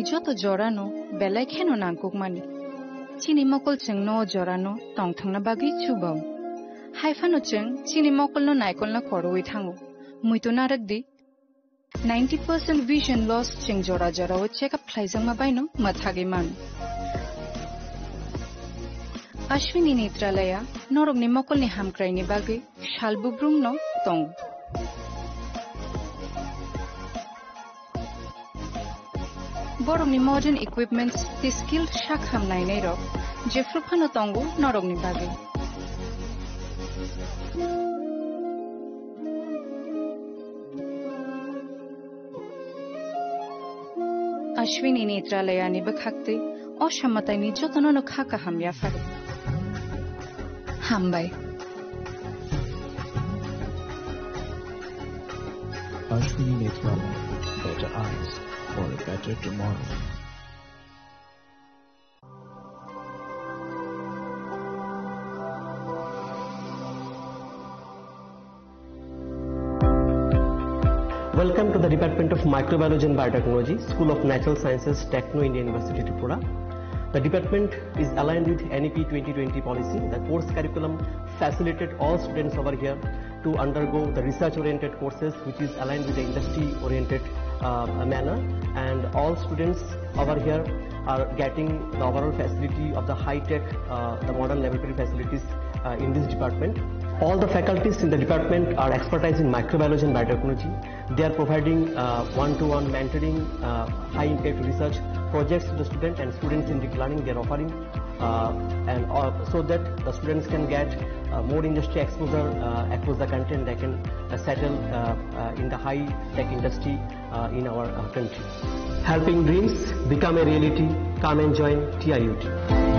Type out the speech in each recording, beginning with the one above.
ni joto jorano belai kheno nangkukmani chini mokol cheng no jorano tongthangna bagi chubam haifano cheng chini mokol no naikol na koroi thango muito narakdi 90% vision loss cheng jora o check up khlaijang ma baino mathage man Ashwini Netralaya norok ni mokol ni hamkrai ni bagi shalbubrum no tong Borok ni modern equipments the skilled shak hamnai nei rok jefruphano tongo norok ni bagi Ashwini Netralaya ni bakhakte oshammatai ni jotono no khaka hamya far hambai Ashwini Netralaya, better eyes for a better tomorrow. Welcome to the Department of Microbiology and Biotechnology, School of Natural Sciences, Techno India University, Tripura. The department is aligned with NEP 2020 policy. The course curriculum facilitated all students over here to undergo the research-oriented courses, which is aligned with the industry-oriented manner. And all students over here are getting the overall facility of the high-tech, the modern laboratory facilities in this department. All the faculties in the department are expertise in microbiology and biotechnology. They are providing one-to-one mentoring, high-impact research projects to the students, and students in deep learning they are offering, so that the students can get more industry exposure across the country, and they can settle in the high-tech industry in our country. Helping dreams become a reality. Come and join TIUT.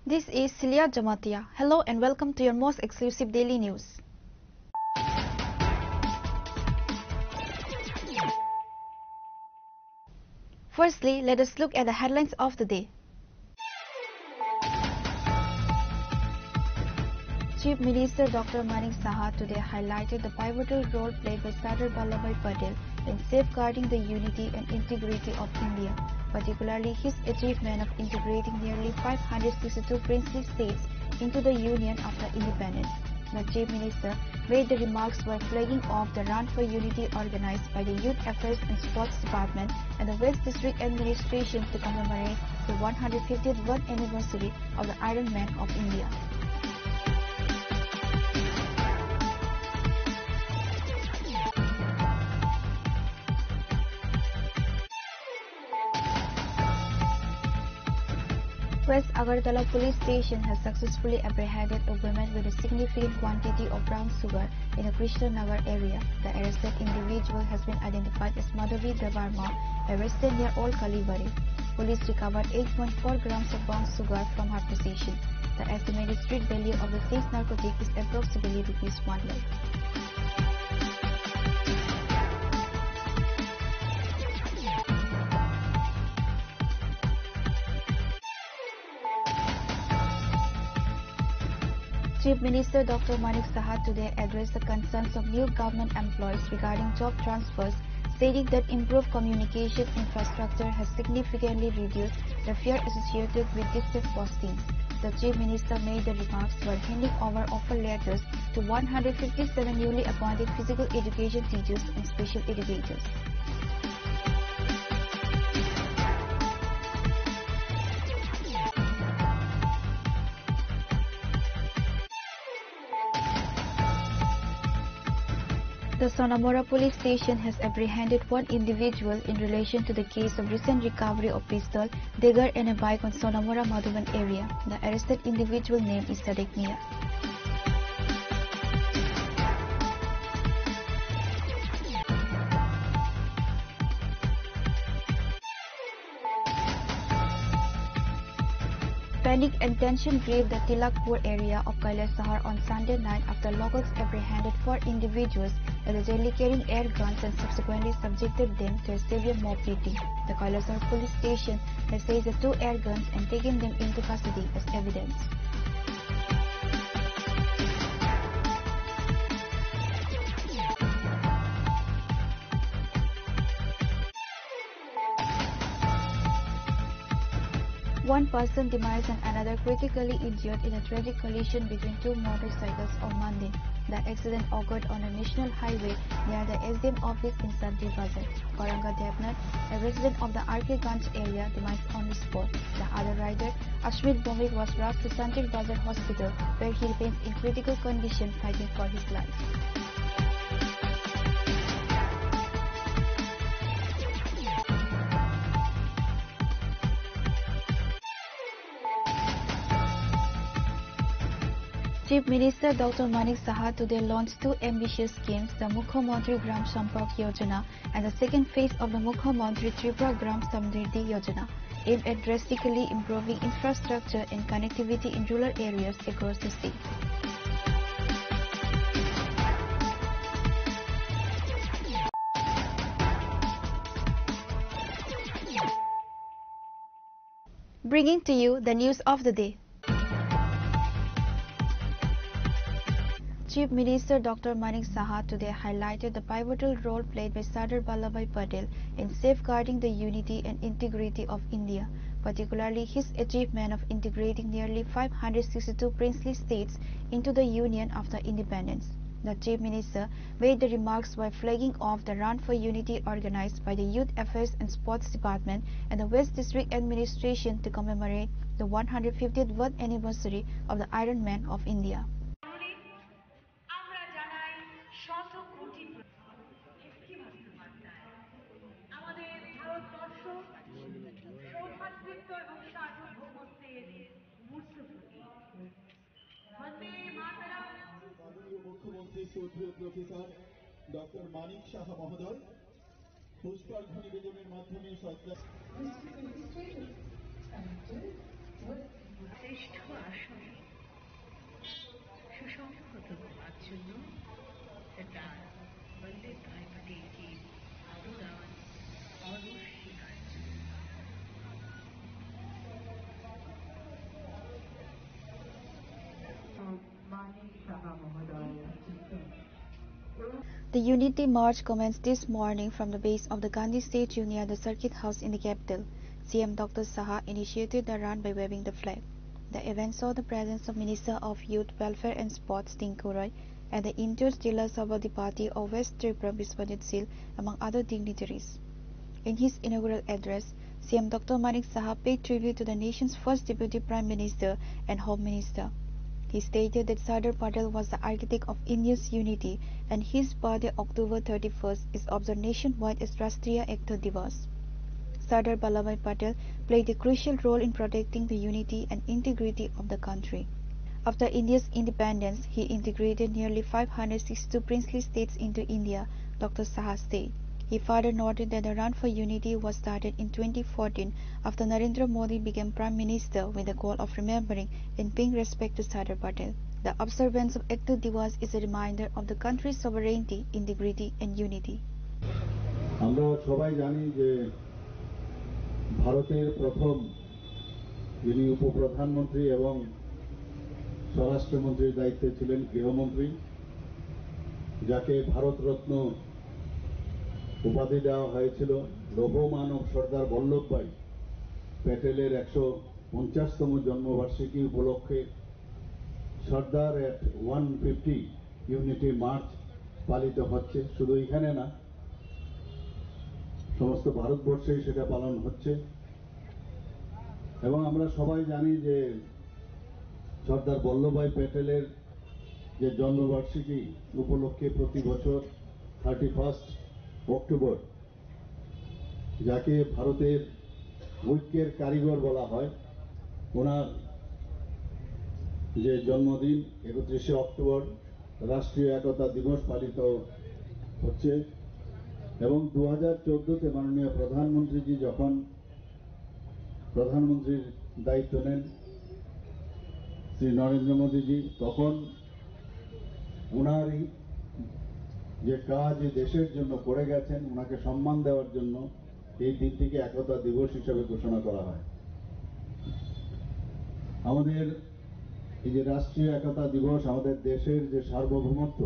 This is Celia Jamatia. Hello and welcome to your most exclusive daily news. Firstly, let us look at the headlines of the day. Chief Minister Dr. Manik Saha today highlighted the pivotal role played by Sardar Vallabhbhai Patel in safeguarding the unity and integrity of India, particularly his achievement of integrating nearly 562 princely states into the Union after independence. The Chief Minister made the remarks while flagging off the Run for Unity organized by the Youth Affairs and Sports Department and the West District Administration to commemorate the 151st anniversary of the Iron Man of India. West Agartala police station has successfully apprehended a woman with a significant quantity of brown sugar in the Krishnanagar area. The arrested individual has been identified as Madhavi Devarma, arrested near Old Kalibari. Police recovered 8.4 grams of brown sugar from her possession. The estimated street value of the seized narcotic is approximately Rs 1 lakh. Chief Minister Dr. Manik Saha today addressed the concerns of new government employees regarding job transfers, stating that improved communication infrastructure has significantly reduced the fear associated with distance postings. The Chief Minister made the remarks while handing over offer letters to 157 newly appointed physical education teachers and special educators. The Sonamora police station has apprehended one individual in relation to the case of recent recovery of pistol, dagger and a bike on Sonamora Madhuban area. The arrested individual name is Sadek Mia. Panic and tension gripped the Tilakpur area of Kailasahar on Sunday night after locals apprehended 4 individuals allegedly carrying air guns and subsequently subjected them to a severe mob beating. The Kailasahar police station has seized the 2 air guns and taken them into custody as evidence. One person demised and another critically injured in a tragic collision between 2 motorcycles on Monday. The accident occurred on a national highway near the SDM office in Santri Bazar. Karanga Devnath, a resident of the RK Ganj area, demised on the spot. The other rider, Ashmit Bomik, was rushed to Santri Bazar Hospital, where he remains in critical condition fighting for his life. Chief Minister Dr. Manik Saha today launched 2 ambitious schemes, the Mukhyamantri Gram Sampark Yojana and the second phase of the Mukhyamantri Tripura Gram Samriddhi Yojana, aimed at drastically improving infrastructure and connectivity in rural areas across the state. Bringing to you the news of the day. Chief Minister Dr. Manik Saha today highlighted the pivotal role played by Sardar Vallabhbhai Patel in safeguarding the unity and integrity of India, particularly his achievement of integrating nearly 562 princely states into the Union after independence. The Chief Minister made the remarks while flagging off the Run for Unity organized by the Youth Affairs and Sports Department and the West District Administration to commemorate the 150th birth anniversary of the Iron Man of India. মুখ্যমন্ত্রী Chowdhury professor doctor Manik Saha মহোদয় পুষ্পার্ঘ্য নিবেদনের মাধ্যমে শ্রেষ্ঠ আসনে সুসংহত হওয়ার জন্য সরদার বল্লভভাই পটেলজির অবদান অনস্বীকার্য। The Unity March commenced this morning from the base of the Gandhi statue near the Circuit House in the capital. CM Dr. Saha initiated the run by waving the flag. The event saw the presence of Minister of Youth, Welfare and Sports Tinku Roy and the Interior Jilla Sabadipati of West Tripura Biswajit Sil among other dignitaries. In his inaugural address, CM Dr. Manik Saha paid tribute to the nation's first Deputy Prime Minister and Home Minister. He stated that Sardar Patel was the architect of India's unity and his birthday October 31st is observed nationwide as Rashtriya Ekta Divas. Sardar Vallabhbhai Patel played a crucial role in protecting the unity and integrity of the country. After India's independence, he integrated nearly 562 princely states into India, Dr. Saha said. He further noted that the Run for Unity was started in 2014 after Narendra Modi became Prime Minister with the goal of remembering and paying respect to Sardar Patel. The observance of Ekta Divas is a reminder of the country's sovereignty, integrity and unity. আমরা সবাই জানি যে ভারতের প্রথম যিনি উপপ্রধানমন্ত্রী এবং স্বরাষ্ট্রমন্ত্রীর দায়িত্বে ছিলেন গৃহমন্ত্রী, যাকে ভারতরত্ন উপাধি দেওয়া হয়েছিল, লৌহ মানব সর্দার বল্লভভাই প্যাটেলের 150তম জন্মবার্ষিকী উপলক্ষে সর্দার এট 150 ইউনিটি মার্চ পালিত হচ্ছে। শুধু এখানে না, সমস্ত ভারতবর্ষেই সেটা পালন হচ্ছে এবং আমরা সবাই জানি যে সর্দার বল্লভভাই প্যাটেলের যে জন্মবার্ষিকী উপলক্ষে প্রতি বছর 31 অক্টোবর, যাকে ভারতের ঐক্যের কারিগর বলা হয়, ওনার যে জন্মদিন 31 অক্টোবর রাষ্ট্রীয় একতা দিবস পালিত হচ্ছে। এবং 2014-তে মাননীয় প্রধানমন্ত্রীজি যখন প্রধানমন্ত্রীর দায়িত্ব নেন শ্রী নরেন্দ্র মোদীজি, তখন ওনারই যে কাজ দেশের জন্য করে গেছেন, ওনাকে সম্মান দেওয়ার জন্য এই দিনটিকে একতা দিবস হিসেবে ঘোষণা করা হয়। আমাদের এই যে রাষ্ট্রীয় একতা দিবস আমাদের দেশের যে সার্বভৌমত্ব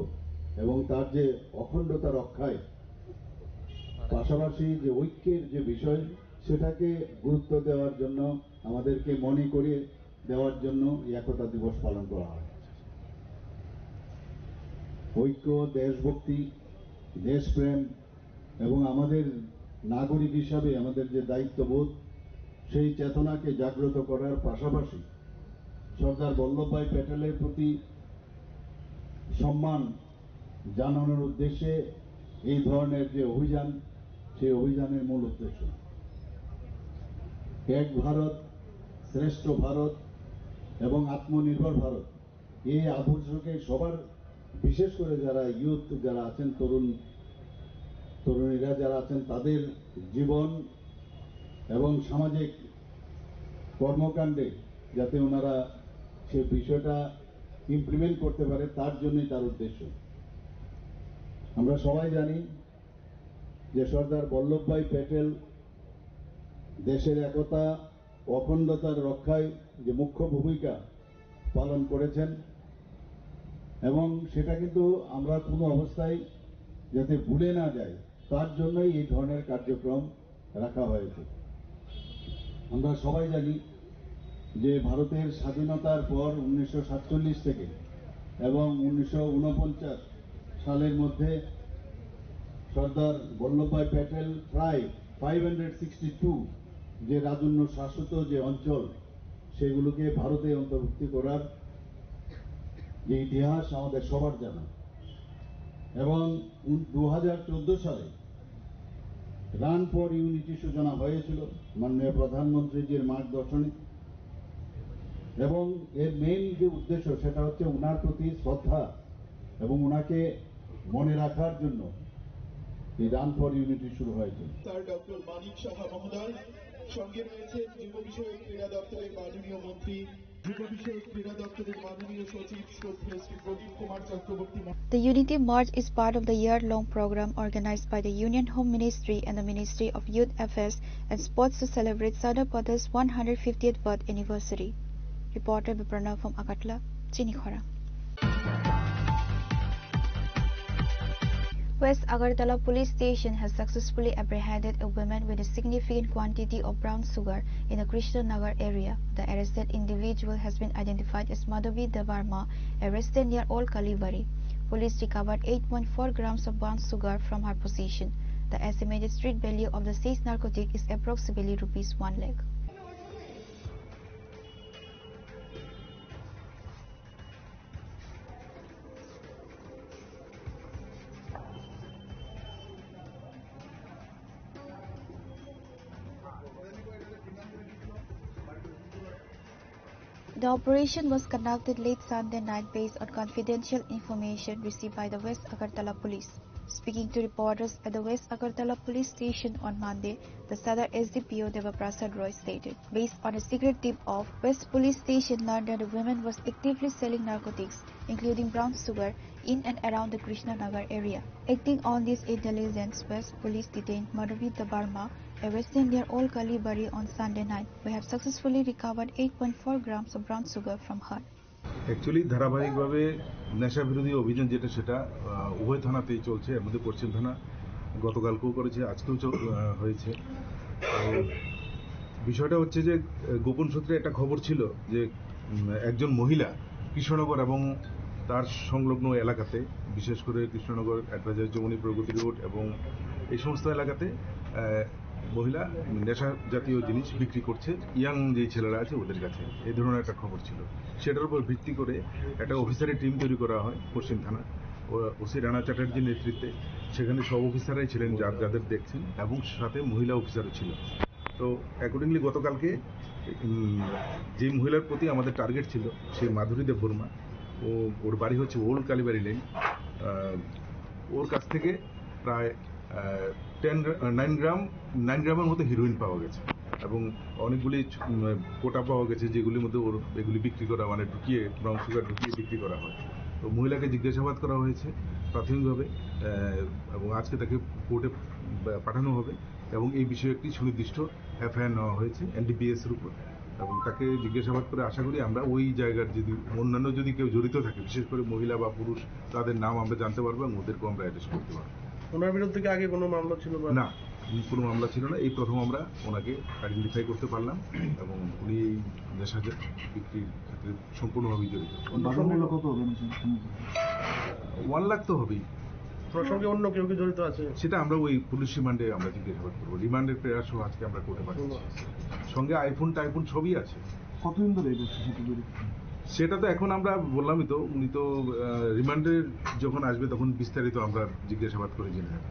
এবং তার যে অখণ্ডতা রক্ষায় পাশাপাশি যে ঐক্যের যে বিষয়, সেটাকে গুরুত্ব দেওয়ার জন্য, আমাদেরকে মনে করিয়ে দেওয়ার জন্য এই একতা দিবস পালন করা হয়। ঐক্য, দেশভক্তি, দেশপ্রেম এবং আমাদের নাগরিক হিসাবে আমাদের যে দায়িত্ববোধ, সেই চেতনাকে জাগ্রত করার পাশাপাশি সর্দার বল্লভভাই প্যাটেলের প্রতি সম্মান জানানোর উদ্দেশ্যে এই ধরনের যে অভিযান, সেই অভিযানের মূল উদ্দেশ্য এক ভারত শ্রেষ্ঠ ভারত এবং আত্মনির্ভর ভারত, এই আদর্শকে সবার, বিশেষ করে যারা ইউথ যারা আছেন, তরুণীরা যারা আছেন, তাদের জীবন এবং সামাজিক কর্মকাণ্ডে যাতে ওনারা সে বিষয়টা ইমপ্লিমেন্ট করতে পারে, তার জন্যই তার উদ্দেশ্য। আমরা সবাই জানি যে সর্দার বল্লভভাই প্যাটেল দেশের একতা, অখণ্ডতার রক্ষায় যে মুখ্য ভূমিকা পালন করেছেন, এবং সেটা কিন্তু আমরা কোনো অবস্থায় যাতে ভুলে না যায়, তার জন্যই এই ধরনের কার্যক্রম রাখা হয়েছে। আমরা সবাই জানি যে ভারতের স্বাধীনতার পর 1947 থেকে এবং 1949 সালের মধ্যে সর্দার বল্লভভাই প্যাটেল প্রায় 562 যে রাজন্য শাসিত যে অঞ্চল, সেগুলোকে ভারতে অন্তর্ভুক্তি করার যে ইতিহাস আমাদের সবার জানা। এবং 2014 সালে রান ফর ইউনিটি সূচনা হয়েছিল মাননীয় প্রধানমন্ত্রীজির মার্গদর্শনে, এবং এর মেইন যে উদ্দেশ্য সেটা হচ্ছে ওনার প্রতি শ্রদ্ধা এবং ওনাকে মনে রাখার জন্য এই রান ফর ইউনিটি শুরু হয়েছে। স্যার ডক্টর মানিক সাহা মহোদয়, সঙ্গে রয়েছেন যুব বিষয়ক ক্রীড়া দপ্তরের মাননীয় মন্ত্রী, যুব বিষয়ক ক্রীড়া দপ্তরের মাননীয় সচিব শ্রদ্ধেয় Shri Pradip Kumar Chakraborty. The Unity March is part of the year-long program organized by the Union Home Ministry and the Ministry of Youth Affairs and Sports to celebrate Sardar Patel's 150th birth anniversary. Reported by Pranav from Agartala, Chinikhara. West Agartala Police Station has successfully apprehended a woman with a significant quantity of brown sugar in the Krishnanagar area. The arrested individual has been identified as Madhavi Devarma, arrested near Old Kalibari. Police recovered 8.4 grams of brown sugar from her possession. The estimated street value of the seized narcotic is approximately rupees 1 lakh. The operation was conducted late Sunday night based on confidential information received by the West Agartala Police. Speaking to reporters at the West Agartala Police Station on Monday, the Sadar SDPO Devaprasad Roy stated, based on a secret tip-off, West Police Station learned that the woman was actively selling narcotics, including brown sugar, in and around the Krishnanagar area. Acting on this intelligence, West Police detained Madhavi Devarma, arrested near Old Kalibari on Sunday night. We have successfully recovered 8.4 grams of brown sugar from her. Actually ধারাবাহিকভাবে নেশা বিরোধী অভিযান যেটা সেটা উভয় থানাতেই চলছে। এর মধ্যে পশ্চিম থানা গতকালকেও করেছে, আজকেও হয়েছে। বিষয়টা হচ্ছে যে গোপন সূত্রে একটা খবর ছিল যে একজন মহিলা কৃষ্ণনগর এবং তার সংলগ্ন এলাকাতে, বিশেষ করে কৃষ্ণনগর অ্যাডভাইজার যমুনী প্রগতি রোড এবং এই সমস্ত এলাকাতে মহিলা নেশা জাতীয় জিনিস বিক্রি করছে ইয়াং যে ছেলেরা আছে ওদের কাছে, এই ধরনের একটা খবর ছিল। সেটার উপর ভিত্তি করে একটা অফিসারের টিম তৈরি করা হয় পশ্চিম থানা। ওসি রানা চ্যাটার্জির নেতৃত্বে। সেখানে সব অফিসাররাই ছিলেন যাদের দেখছেন, এবং সাথে মহিলা অফিসারও ছিল। তো অ্যাকর্ডিংলি গতকালকে যে মহিলার প্রতি আমাদের টার্গেট ছিল, সে মাধুরী দেববর্মা, ওর বাড়ি হচ্ছে ওল্ড কালীবাড়ি লেন। ওর কাছ থেকে প্রায় 9 গ্রামের মতো হিরোইন পাওয়া গেছে, এবং অনেকগুলি কোটা পাওয়া গেছে, যেগুলির মধ্যে ওর এগুলি বিক্রি করা, মানে ঢুকিয়ে ব্রাউন সুগার ঢুকিয়ে বিক্রি করা হয়। তো মহিলাকে জিজ্ঞাসাবাদ করা হয়েছে প্রাথমিকভাবে, এবং আজকে তাকে কোর্টে পাঠানো হবে, এবং এই বিষয়ে একটি সুনির্দিষ্ট এফআইআর নেওয়া হয়েছে NDPS এর উপর, এবং তাকে জিজ্ঞাসাবাদ করে আশা করি আমরা ওই জায়গার যদি অন্যান্য যদি কেউ জড়িত থাকে, বিশেষ করে মহিলা বা পুরুষ, তাদের নাম আমরা জানতে পারবো এবং ওদেরকেও আমরা অ্যারেস্ট করতে পারবো। ওনার বিরুদ্ধে কি আগে কোনো মামলা ছিল? না, কোনো মামলা ছিল না। এই প্রথম আমরা ওনাকে আইডেন্টিফাই করতে পারলাম, এবং উনি এই নেশা বিক্রির ক্ষেত্রে সম্পূর্ণভাবেই জড়িত। 1 লাখ তো হবেই। ওনার সঙ্গে অন্য কেউ কি জড়িত আছে? সেটা আমরা ওই পুলিশ রিমান্ডে আমরা জিজ্ঞাসাবাদ করবো। রিমান্ডের প্রেয়ার সহ আজকে আমরা করতে পারি। সঙ্গে আইফোন টাইফোন সবই আছে। কতদিন ধরে সেটা তো এখন আমরা বললামই তো, উনি তো রিমান্ডের যখন আসবে তখন বিস্তারিত আমরা জিজ্ঞাসাবাদ করে জেনে নেব।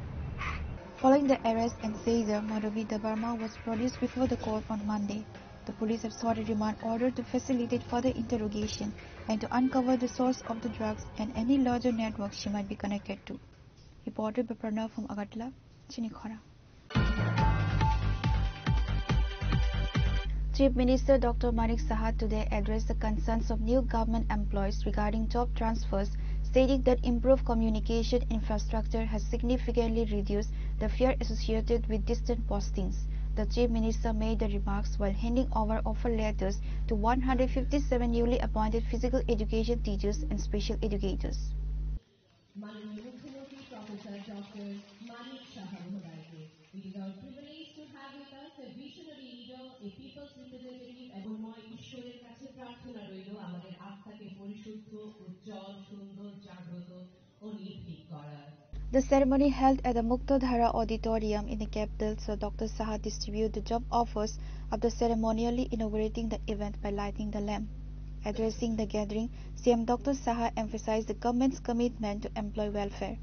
Following the arrest and seizure, Madhuvi Debarma was produced before the court on Monday. The police have sought a remand order to facilitate further interrogation and to uncover the source of the drugs and any larger networks she might be connected to. Reported by Pranav from Agartala, Chinikhara. Chief Minister Dr. Manik Saha today addressed the concerns of new government employees regarding job transfers, stating that improved communication infrastructure has significantly reduced the fear associated with distant postings. The Chief Minister made the remarks while handing over offer letters to 157 newly appointed physical education teachers and special educators. Professor Dr. Manik Saha Mohodayke. It is our privilege to have with us a visionary leader, a people's representative, এবং মই ঈশ্বরের কাছে প্রার্থনা রইল আমাদের আত্মাকে পরিশুদ্ধ, উজ্জ্বল, সুন্দর, জাগ্রত ও নির্ভীক করার। The ceremony held at the Muktadhara Auditorium in the capital saw Dr. Saha distribute the job offers after ceremonially inaugurating the event by lighting the lamp. Addressing the gathering, CM Dr. Saha emphasized the government's commitment to employee welfare.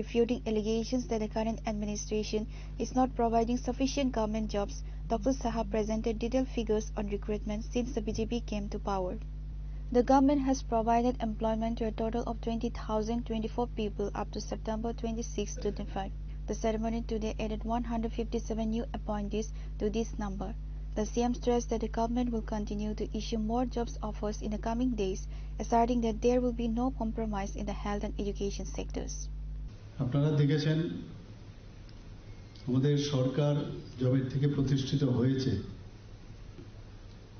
Refuting allegations that the current administration is not providing sufficient government jobs, Dr. Saha presented detailed figures on recruitment since the BJP came to power. The government has provided employment to a total of 20,024 people up to September 26, 2025. The ceremony today added 157 new appointees to this number. The CM stressed that the government will continue to issue more jobs offers in the coming days, asserting that there will be no compromise in the health and education sectors. আপনারা দেখেছেন আমাদের সরকার জবের থেকে প্রতিষ্ঠিত হয়েছে,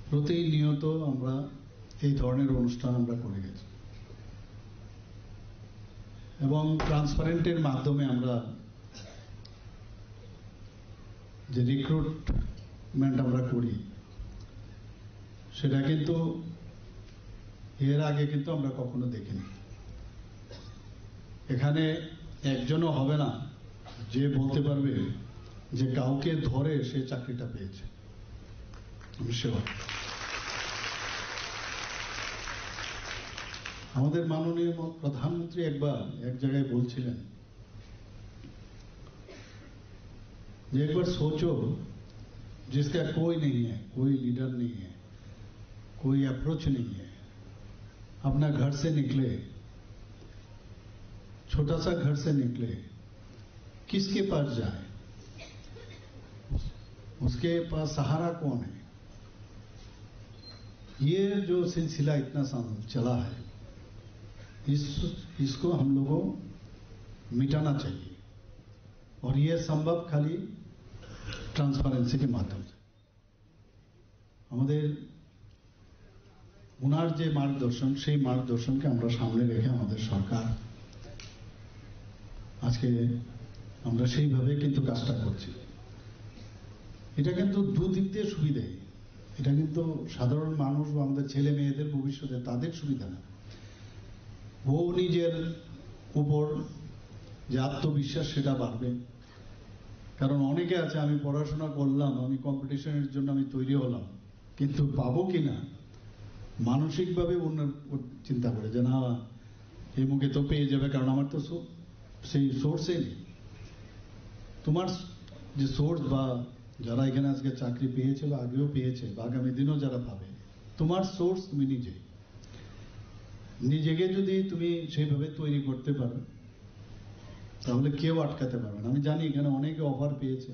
প্রতিনিয়ত আমরা এই ধরনের অনুষ্ঠান আমরা করে গেছি, এবং ট্রান্সপারেন্টের মাধ্যমে আমরা যে রিক্রুটমেন্ট আমরা করি সেটা কিন্তু এর আগে কিন্তু আমরা কখনো দেখিনি। এখানে একজনও হবে না যে বলতে পারবে যে কাউকে ধরে সে চাকরিটা পেয়েছে। আমাদের মাননীয় প্রধানমন্ত্রী একবার এক জায়গায় বলছিলেন যে একবার सोचो जिसका कोई नहीं है, कोई लीडर नहीं है, कोई अप्रोच नहीं है, अपना घर से निकले, छोटा सा घर से निकले, किसके पास जाए, उसके पास सहारा कौन है। ये जो सिलसिला इतना चला है, इसको हम लोगों मिटाना चाहिए, और ये संभव खाली ट्रांसपेरेंसी के माध्यम से। আমাদের ওনার যে মার্গদর্শন, সেই মার্গদর্শনকে আমরা সামনে রেখে আমাদের সরকার আজকে আমরা সেইভাবে কিন্তু কাজটা করছি। এটা কিন্তু দুদিক দিয়ে সুবিধে, এটা কিন্তু সাধারণ মানুষ বা আমাদের ছেলে মেয়েদের ভবিষ্যতে তাদের সুবিধা না। ও নিজের উপর যে আত্মবিশ্বাস সেটা বাড়বে, কারণ অনেকে আছে আমি পড়াশোনা করলাম, আমি কম্পিটিশনের জন্য আমি তৈরি হলাম, কিন্তু পাবো কিনা মানসিকভাবে চিন্তা করে যে না এই মুখে তো পেয়ে যাবে, কারণ আমার তো সেই সোর্সে নেই। তোমার যে সোর্স বা যারা এখানে আজকে চাকরি পেয়েছে বা আগেও পেয়েছে বা আগামী দিনও যারা পাবে, তোমার সোর্স তুমি নিজেকে যদি তুমি সেইভাবে তৈরি করতে পারো তাহলে কেউ আটকাতে পারবে না। আমি জানি এখানে অনেকে অফার পেয়েছে,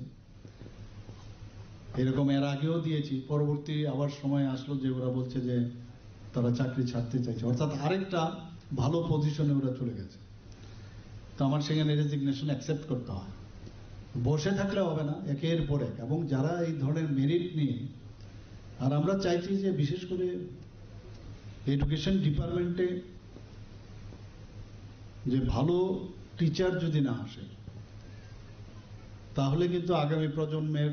এরকম এর আগেও দিয়েছি, পরবর্তী আবার সময় আসলো যে ওরা বলছে যে তারা চাকরি ছাড়তে চাইছে, অর্থাৎ আরেকটা ভালো পজিশনে ওরা চলে গেছে। তো আমার সেখানে রেজিগনেশন অ্যাকসেপ্ট করতে হয়, বসে থাকলে হবে না, একের পর এক। এবং যারা এই ধরনের মেরিট নিয়ে, আর আমরা চাইছি যে বিশেষ করে এডুকেশন ডিপার্টমেন্টে যে ভালো টিচার যদি না আসে তাহলে কিন্তু আগামী প্রজন্মের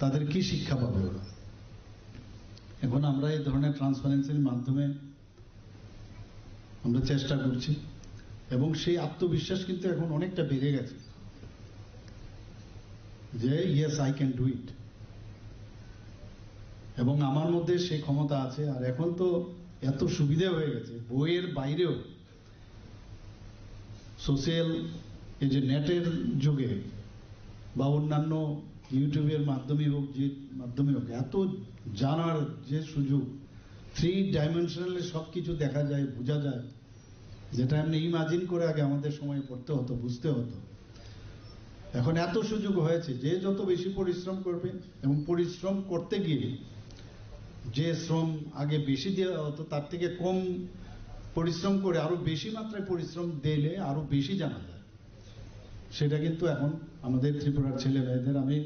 তাদের কি শিক্ষা পাবে ওরা। এখন আমরা এই ধরনের ট্রান্সপারেন্সির মাধ্যমে আমরা চেষ্টা করছি এবং সেই আত্মবিশ্বাস কিন্তু এখন অনেকটা বেড়ে গেছে যে yes I can do it, এবং আমার মধ্যে সেই ক্ষমতা আছে। আর এখন তো এত সুবিধা হয়ে গেছে, বইয়ের বাইরেও সোশ্যাল এই যে নেটের যুগে বা অন্যান্য ইউটিউবের মাধ্যমে হোক, যে মাধ্যমে হোক, এত জানার যে সুযোগ, 3 ডাইমেনশনালে সবকিছু দেখা যায়, বোঝা যায়, যেটা এমনি ইমাজিন করে আগে আমাদের সময় পড়তে হতো, বুঝতে হতো। এখন এত সুযোগ হয়েছে, যে যত বেশি পরিশ্রম করবে, এবং পরিশ্রম করতে গিয়ে যে শ্রম আগে বেশি দেওয়া হতো তার থেকে কম পরিশ্রম করে আরো বেশি মাত্রায় পরিশ্রম দিলে আরো বেশি জানা যায়। সেটা কিন্তু এখন আমাদের ত্রিপুরার ছেলে মেয়েদের, আমি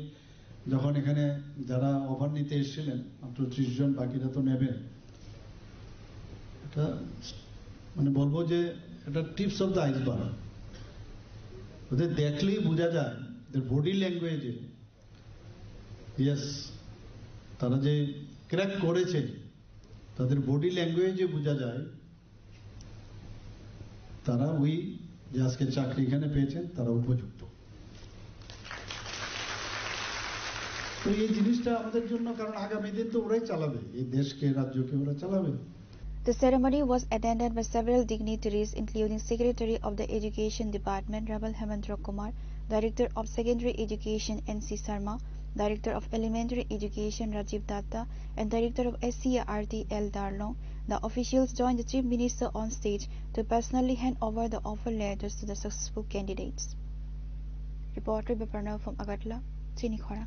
যখন এখানে যারা অফার নিতে এসেছিলেন মাত্র 30 জন, বাকিরা তো নেবেন, এটা মানে বলবো যে এটা টিপস অফ দ্য আইসবার্গ। ওদের দেখলেই বোঝা যায়, বডি ল্যাঙ্গুয়েজে ইয়েস তারা যে ক্র্যাক করেছে, তাদের বডি ল্যাঙ্গুয়েজে বোঝা যায় তারা ওই যে আজকে চাকরি এখানে পেয়েছেন তারা উপযুক্ত। তো এই জিনিসটা আমাদের জন্য, কারণ আগামী দিন তো ওরাই চালাবে এই দেশকে, রাজ্যকে ওরা চালাবে। The ceremony was attended by several dignitaries including Secretary of the Education Department Rabal Hemendra Kumar, Director of Secondary Education NC Sarma, Director of Elementary Education Rajiv Datta, and Director of SCRT L Darlong. The officials joined the Chief Minister on stage to personally hand over the offer letters to the successful candidates. Reporter Biparnav from Agartala, Chinikhora.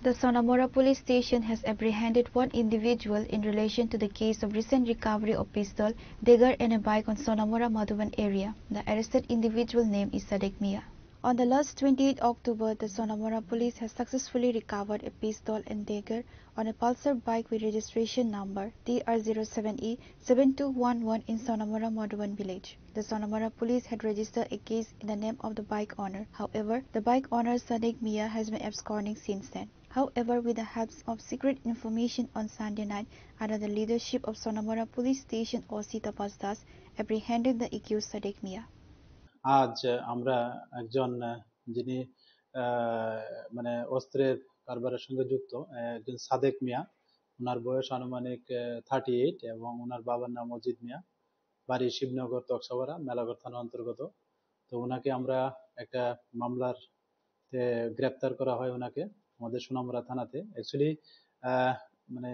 The Sonamora police station has apprehended one individual in relation to the case of recent recovery of pistol, dagger and a bike on Sonamora Madhuban area. The arrested individual name is Sadek Mia. On the last 28 October, the Sonamora police has successfully recovered a pistol and dagger on a Pulsar bike with registration number TR07E7211 in Sonamora Madhuban village. The Sonamora police had registered a case in the name of the bike owner. However, the bike owner Sadek Mia has been absconding since then. However, with the help of secret information on Sunday night, under the leadership of Sonamora police station OC Tapas Das, apprehended the accused Sadek Mia. আজ আমরা একজন যিনি মানে অস্ত্রের কারবারের সঙ্গে যুক্ত একজন সাদেক মিয়া, ওনার বয়স আনুমানিক 38 এবং ওনার বাবার নাম অজিত মিয়া, বাড়ি শিবনগর তকসাপাড়া মেলাঘর থানা অন্তর্গত। তো ওনাকে আমরা একটা মামলার গ্রেপ্তার করা হয় ওনাকে আমাদের সোনামুড়া থানাতে। অ্যাকচুয়ালি মানে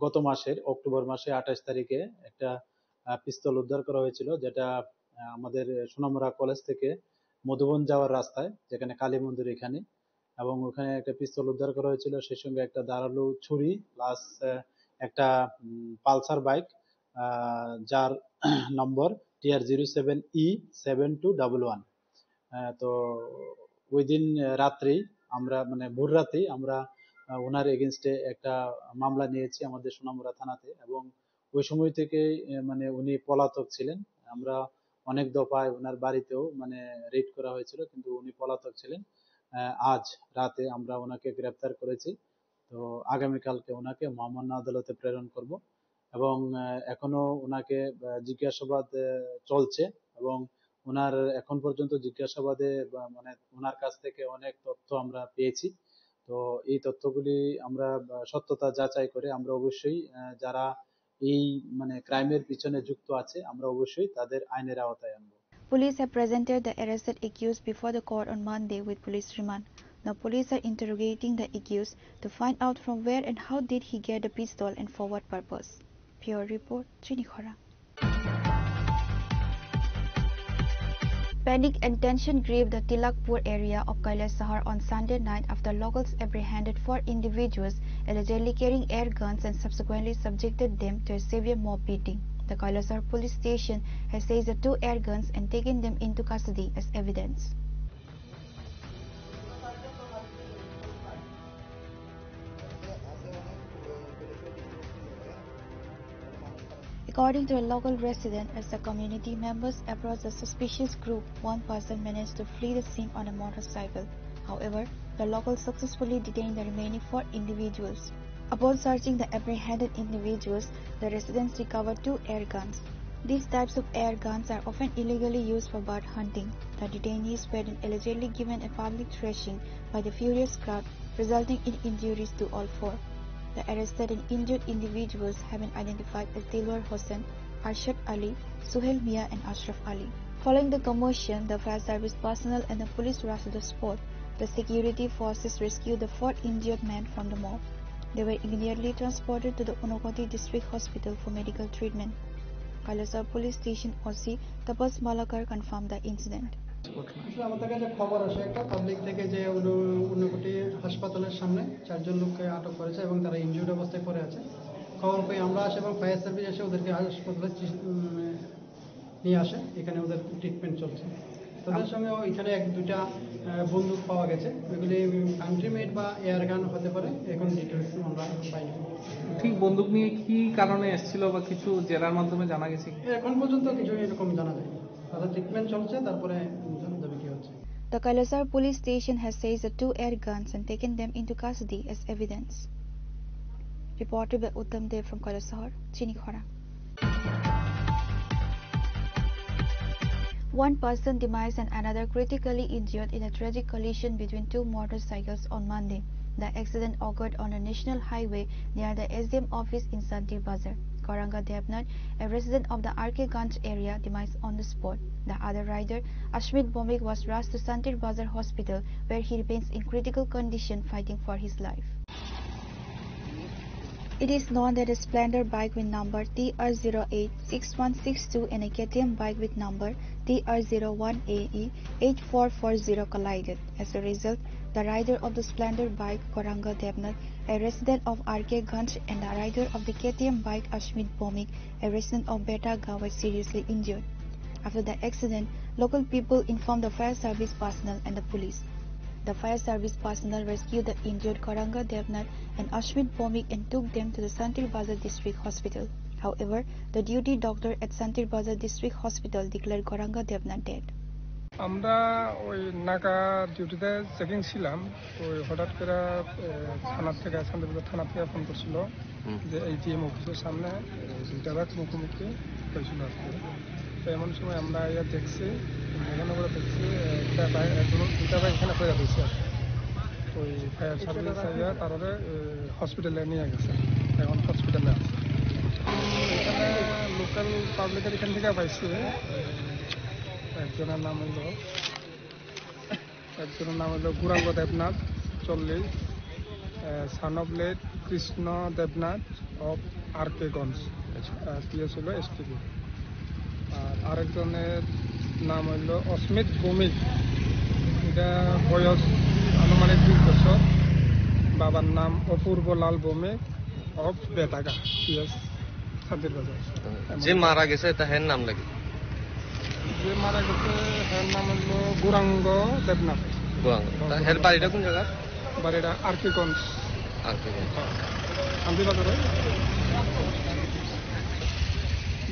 গত মাসের অক্টোবর মাসে 28 তারিখে একটা পিস্তল উদ্ধার করা হয়েছিল, যেটা আমাদের সোনামুড়া কলেজ থেকে মধুবন যাওয়ার রাস্তায়, যেখানে কালী মন্দির এখানে, এবং ওখানে একটা পিস্তল উদ্ধার করা হয়েছিল, সেই সঙ্গে একটা ধারালো ছুরি প্লাস একটা পালসার বাইক যার নম্বর TR07E7211। তো ওই দিন রাত্রেই আমরা মানে ভোর রাতেই আমরা ওনার এগেনস্টে একটা মামলা নিয়েছি আমাদের সোনামুড়া থানাতে, এবং ওই সময় থেকে মানে উনি পলাতক ছিলেন। আমরা অনেক দফায় ওনার বাড়িতেও মানে রেড করা হয়েছিল, কিন্তু উনি পলাতক ছিলেন। আজ রাতে আমরা ওনাকে গ্রেপ্তার করেছি। তো আগামীকালকে ওনাকে মহামান্য আদালতে প্রেরণ করব, এবং এখনো ওনাকে জিজ্ঞাসাবাদ চলছে, এবং ওনার এখন পর্যন্ত জিজ্ঞাসাবাদে মানে ওনার কাছ থেকে অনেক তথ্য আমরা পেয়েছি। তো এই তথ্যগুলি আমরা সত্যতা যাচাই করে আমরা অবশ্যই যারা এই মানে ক্রাইমের পিছনে যুক্ত আছে আমরা অবশ্যই তাদের আইনের আওতায় আনব। Police have presented the arrested accused before the court on Monday with police remand. Now police are interrogating the accused to find out from where and how did he get the pistol and for what purpose. Pure report, Chini Khora. Panic and tension gripped the Tilakpur area of Kailasahar on Sunday night after locals apprehended 4 individuals allegedly carrying air guns and subsequently subjected them to a severe mob beating. The Kailasahar police station has seized the 2 air guns and taken them into custody as evidence. According to a local resident, as the community members approached the suspicious group, one person managed to flee the scene on a motorcycle. However, the locals successfully detained the remaining 4 individuals. Upon searching the apprehended individuals, the residents recovered 2 air guns. These types of air guns are often illegally used for bird hunting. The detainees were then allegedly given a public thrashing by the furious crowd, resulting in injuries to all 4. The arrested and injured individuals have been identified as Dilwar Hossain, Arshad Ali, Suhail Mia and Ashraf Ali. Following the commotion, the fire service personnel and the police rushed to the spot. The security forces rescued the 4 injured men from the mob. They were immediately transported to the Unakoti District Hospital for medical treatment. Kailasahar Police Station OC Tapas Malakar confirmed the incident. আমাদের কাছে খবর আসে একটা public থেকে যে উন্নকোটি হাসপাতালের সামনে 4 জন লোককে আটক করেছে এবং তারা ইনজিউর্ড অবস্থায় পড়ে আছে। খবর পেয়ে আমরা আসি এবং ফায়ার সার্ভিস এসে ওদেরকে হাসপাতালে নিয়ে আসে, এখানে ওদের ট্রিটমেন্ট চলছে। তাদের সঙ্গে এখানে 1-2টা বন্দুক পাওয়া গেছে, এগুলি কান্ট্রি মেড বা এয়ার গান হতে পারে, এখন ডিটেলস আমরা পাইনি। ঠিক বন্দুক নিয়ে কি কারণে এসেছিল বা কিছু জেরার মাধ্যমে জানা গেছে? এখন পর্যন্ত কিছু এরকম জানা যায়নি, তাদের ট্রিটমেন্ট চলছে, তারপরে জানা যাবে কি হচ্ছে। The Kailasahar police station has seized the 2 air guns and taken them into custody as evidence. Reported by Uttam Dev from Kailasahar, Chini Khora. 1 person demised and another critically injured in a tragic collision between 2 motorcycles on Monday. The accident occurred on a national highway near the SDM office in Santir Bazar. Koranga Devnath, a resident of the RK Ganj area, demised on the spot. The other rider, Ashmit Bomik, was rushed to Santir Bazar Hospital, where he remains in critical condition fighting for his life. It is known that a Splendor bike with number TR086162 and a KTM bike with number TR01AE8440 collided. As a result, the rider of the Splendor bike, Koranga Devnath, a resident of RK Ganj, and the rider of the KTM bike, Ashmit Bomik, a resident of Betagaon, were seriously injured. After the accident, local people informed the fire service personnel and the police. The fire service personnel rescued the injured Koranga Devnath and Ashmit Bomik and took them to the Santir Bazar District Hospital. However, the duty doctor at Santir Bazar District Hospital declared Koranga Devnath dead. আমরা ওই নাকা ডিউটিতে checking ছিলাম, ওই হঠাৎ করে থানার থেকে শান্তিপুর থানা থেকে ফোন করছিল যে ATM অফিসের সামনে 2টা বাইক মুখোমুখি হয়েছিল আজকে। তো এমন সময় আমরা দেখছি, এখানে করে দেখছি 2টা বাইক এখানে পড়ে রয়েছে। ওই ফায়ার সার্ভিস তারপরে হসপিটালে নিয়ে গেছে, এখন হসপিটালে আছে। এখানে লোকাল পাবলিকের এখান থেকে পাইছি, একজনের নাম হলো Gouranga Debnath 40, son of late Krishna Debnath of RK Ganj, PS হলো STB। আর আরেকজনের নাম হইল অস্মিত ভৌমিক, এটা বয়স আনুমানিক 20 বছর। বাবার নাম অপূর্ব লাল ভৌমিক অফ বেতাগা, পিএস শান্তির বাজার। যে মারা গেছে তা হের নাম লাগে? যে মারা গেছে হের নাম হলো গুরাঙ্গ দেবনাথ। হের বাড়িটা কোন জায়গা? বাড়িটা RK গঞ্জ, শান্তির বাজারে।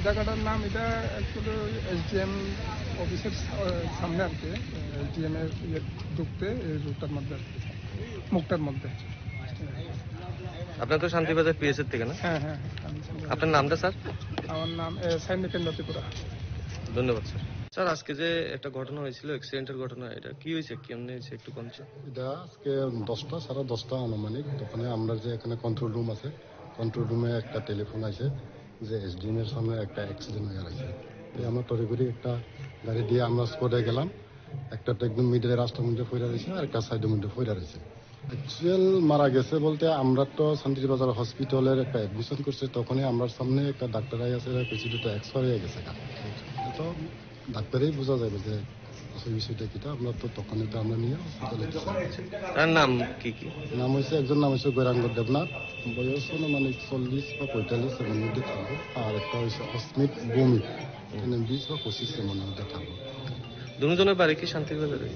জায়গাটার নাম এটা অ্যাকচুয়ালি SDM অফিসের সামনে আর কি, SDM এর ঢুকতে এই রুটটার মধ্যে, মুখটার মধ্যে। আপনার তো শান্তিবাজার PS এর থেকে না? হ্যাঁ হ্যাঁ। আপনার নামটা স্যার? আমার নাম সাইনিকেন্দ্র ত্রিপুরা। ধন্যবাদ স্যার। স্যার আজকে যে একটা ঘটনা হয়েছিল, অ্যাক্সিডেন্টের ঘটনা, এটা কি হয়েছে, কেমনে হয়েছে একটু বলছে? এটা আজকে 10টা 10:30 আনুমানিক, ওখানে আমরা যে এখানে কন্ট্রোল রুম আছে, কন্ট্রোল রুমে একটা টেলিফোন আছে যে এসডিএম এর সামনে একটা অ্যাক্সিডেন্ট হয়ে গেছে। আমরা তরে করে একটা গাড়ি দিয়ে আমরা স্পটে গেলাম, একটা তো একদম মিডলে রাস্তার মধ্যে ফইরা রয়েছে আর একটা সাইডের মধ্যে ফইরা রয়েছে। অ্যাকচুয়াল মারা গেছে বলতে আমরা তো শান্তিবাজার হসপিটালের একটা অ্যাডমিশন করছে, তখনই আমার সামনে একটা ডাক্তার আছে, পেশেন্টটা এক্সপায়ার হয়ে গেছে। তো ডাক্তারই বোঝা যাবে যে আসলে বিষয়টা কিটা, আমরা তো তখনই তো আমরা নিয়ে হসপিটালে। তার নাম কি কি? নাম হয়েছে, একজন নাম হয়েছে গৈরাঙ্গ দেবনাথ, বয়স মানে 40 বা 45 এর মধ্যে থাকবো, আর একটা হয়েছে অস্মিত ভৌমিক, 20 বা 25 এর মধ্যে থাকবো। দুজনের বাড়ি কি শান্তিবাজারে?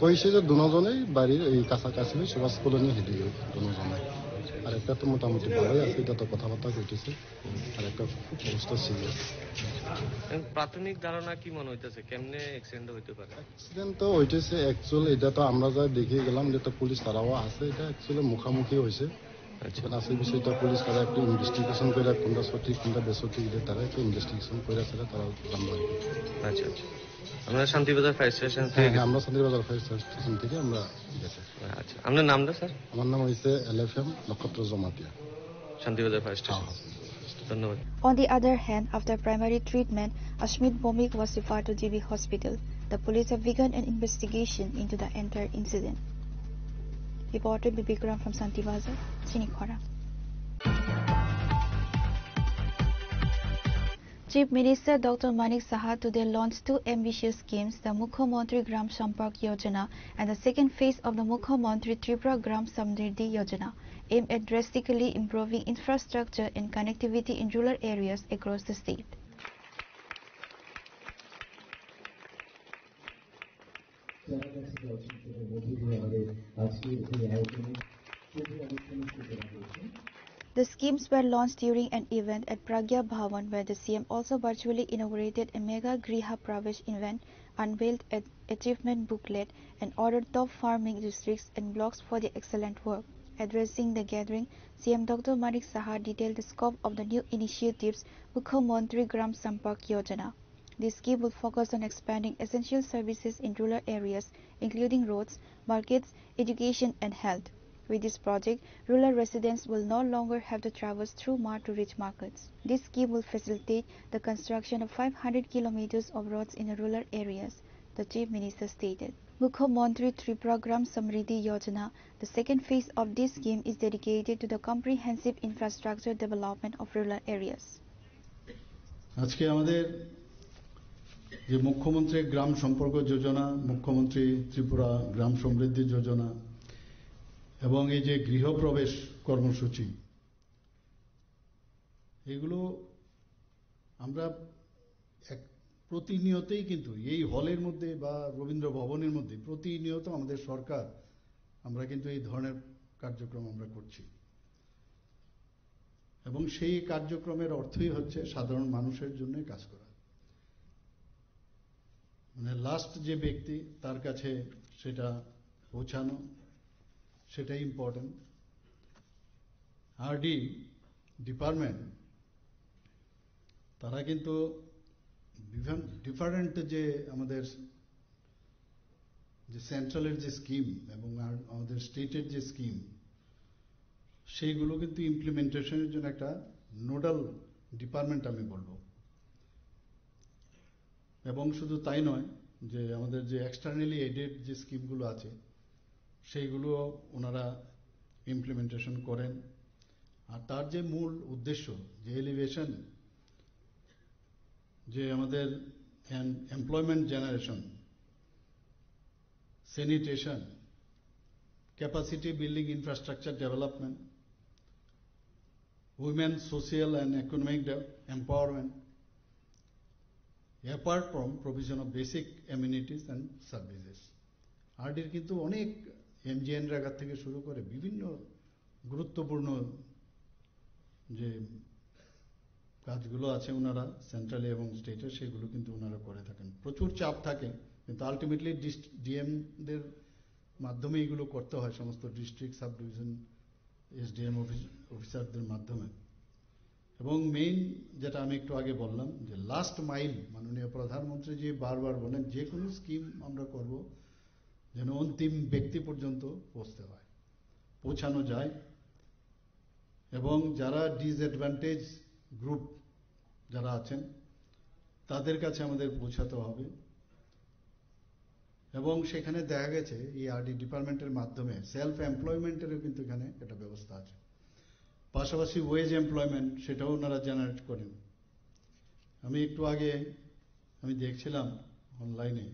কইছে যে দুজনেই বাড়ির এই কাছাকাছি সুভাষ কলোনি হেঁটে দুজনে। আর একটা তো মোটামুটি ভালোই আছে, এটা তো কথাবার্তা কইতেছে, আর একটা খুব অবস্থা সিরিয়াস। প্রাথমিক ধারণা কি মনে হইতেছে কেমনে অ্যাক্সিডেন্ট হইতে পারে? অ্যাক্সিডেন্ট তো হইতেছে অ্যাকচুয়ালি, এটা তো আমরা যা দেখে গেলাম যে তো পুলিশ তারাও আছে, এটা অ্যাকচুয়ালি মুখামুখি হয়েছে। আছে বিষয়টা পুলিশ তারা একটু ইনভেস্টিগেশন করে কোনটা সঠিক কোনটা বেসঠিক, তারা একটু ইনভেস্টিগেশন করে সেটা তারা জানবো। আচ্ছা আচ্ছা, আমরা শান্তিবাজার ফায়ার স্টেশন থেকে? হ্যাঁ, আমরা শান্তিবাজার ফায়ার স্টেশন থেকে আমরা গেছি। আচ্ছা, আপনার নামটা স্যার? আমার নাম হয়েছে LFM নক্ষত্র জমাতিয়া, শান্তিবাজার ফায়ার স্টেশন। ধন্যবাদ। On the other hand, after primary treatment, Ashmit Bomik was referred to GB Hospital. The police have begun an investigation into the entire incident. Reporter Bibikram from Santibazar, Chinikhora. Chief Minister Dr. Manik Saha today launched two ambitious schemes, the Mukhyamantri Gram Sampark Yojana and the second phase of the Mukhyamantri Tripura Gram Samriddhi Yojana, aimed at drastically improving infrastructure and connectivity in rural areas across the state. The schemes were launched during an event at Pragya Bhavan, where the CM also virtually inaugurated a mega Griha Pravesh event, unveiled an achievement booklet, and ordered top farming districts and blocks for their excellent work. Addressing the gathering, CM Dr. Manik Saha detailed the scope of the new initiatives Mukhyamantri Gram Sampark Yojana. This scheme will focus on expanding essential services in rural areas, including roads, markets, education and health. With this project, rural residents will no longer have to traverse through mud to reach markets. This scheme will facilitate the construction of 500 kilometers of roads in rural areas, the Chief Minister stated. Mukhyamantri Tripura Gram Samriddhi Yojana, the second phase of this scheme, is dedicated to the comprehensive infrastructure development of rural areas. আজকে আমাদের যে মুখ্যমন্ত্রী গ্রাম সম্পর্ক যোজনা, মুখ্যমন্ত্রী ত্রিপুরা গ্রাম সমৃদ্ধি যোজনা এবং এই যে গৃহপ্রবেশ কর্মসূচি, এগুলো আমরা প্রতিনিয়তই কিন্তু এই হলের মধ্যে বা রবীন্দ্র ভবনের মধ্যে প্রতিনিয়ত আমাদের সরকার আমরা কিন্তু এই ধরনের কার্যক্রম আমরা করছি এবং সেই কার্যক্রমের অর্থই হচ্ছে সাধারণ মানুষের জন্য কাজ করা। মানে লাস্ট যে ব্যক্তি তার কাছে সেটা পৌঁছানো, সেটাই ইম্পর্টেন্ট। আরডি ডিপার্টমেন্ট তারা কিন্তু ডিফারেন্ট যে আমাদের যে সেন্ট্রালের যে স্কিম এবং আমাদের স্টেটের যে স্কিম, সেইগুলো কিন্তু ইমপ্লিমেন্টেশনের জন্য একটা নোডাল ডিপার্টমেন্ট আমি বলবো। এবং শুধু তাই নয়, যে আমাদের যে এক্সটার্নালি এডেড যে স্কিমগুলো আছে সেইগুলো ওনারা ইমপ্লিমেন্টেশন করেন। আর তার যে মূল উদ্দেশ্য, যে এলিভেশন, যে আমাদের employment generation, sanitation, capacity building, infrastructure development, women social and economic empowerment, apart from provision of basic amenities and services. আরডির কিন্তু অনেক এমজিএন রেগা থেকে শুরু করে বিভিন্ন গুরুত্বপূর্ণ যে কাজগুলো আছে ওনারা সেন্ট্রালি এবং স্টেটে, সেগুলো কিন্তু ওনারা করে থাকেন। প্রচুর চাপ থাকে, কিন্তু আলটিমেটলি ডিএমদের মাধ্যমে এগুলো করতে হয়, সমস্ত ডিস্ট্রিক্ট সাব ডিভিশন এসডিএম অফিসারদের মাধ্যমে। এবং মেইন যেটা আমি একটু আগে বললাম, যে লাস্ট মাইল, মাননীয় প্রধানমন্ত্রী যে বারবার বলেন যে কোনো স্কিম আমরা করব যেন অন্তিম ব্যক্তি পর্যন্ত পৌঁছানো যায় এবং যারা ডিসঅ্যাডভান্টেজ গ্রুপ যারা আছেন তাদের কাছে আমাদের পৌঁছাতে হবে এবং সেখানে দেখা গেছে এই আরডি ডিপার্টমেন্টের মাধ্যমে সেলফ এমপ্লয়মেন্টেরও কিন্তু এখানে একটা ব্যবস্থা আছে, পাশাপাশি ওয়েজ এমপ্লয়মেন্ট সেটাও ওনারা জেনারেট করেন। আমি একটু আগে আমি দেখছিলাম অনলাইনে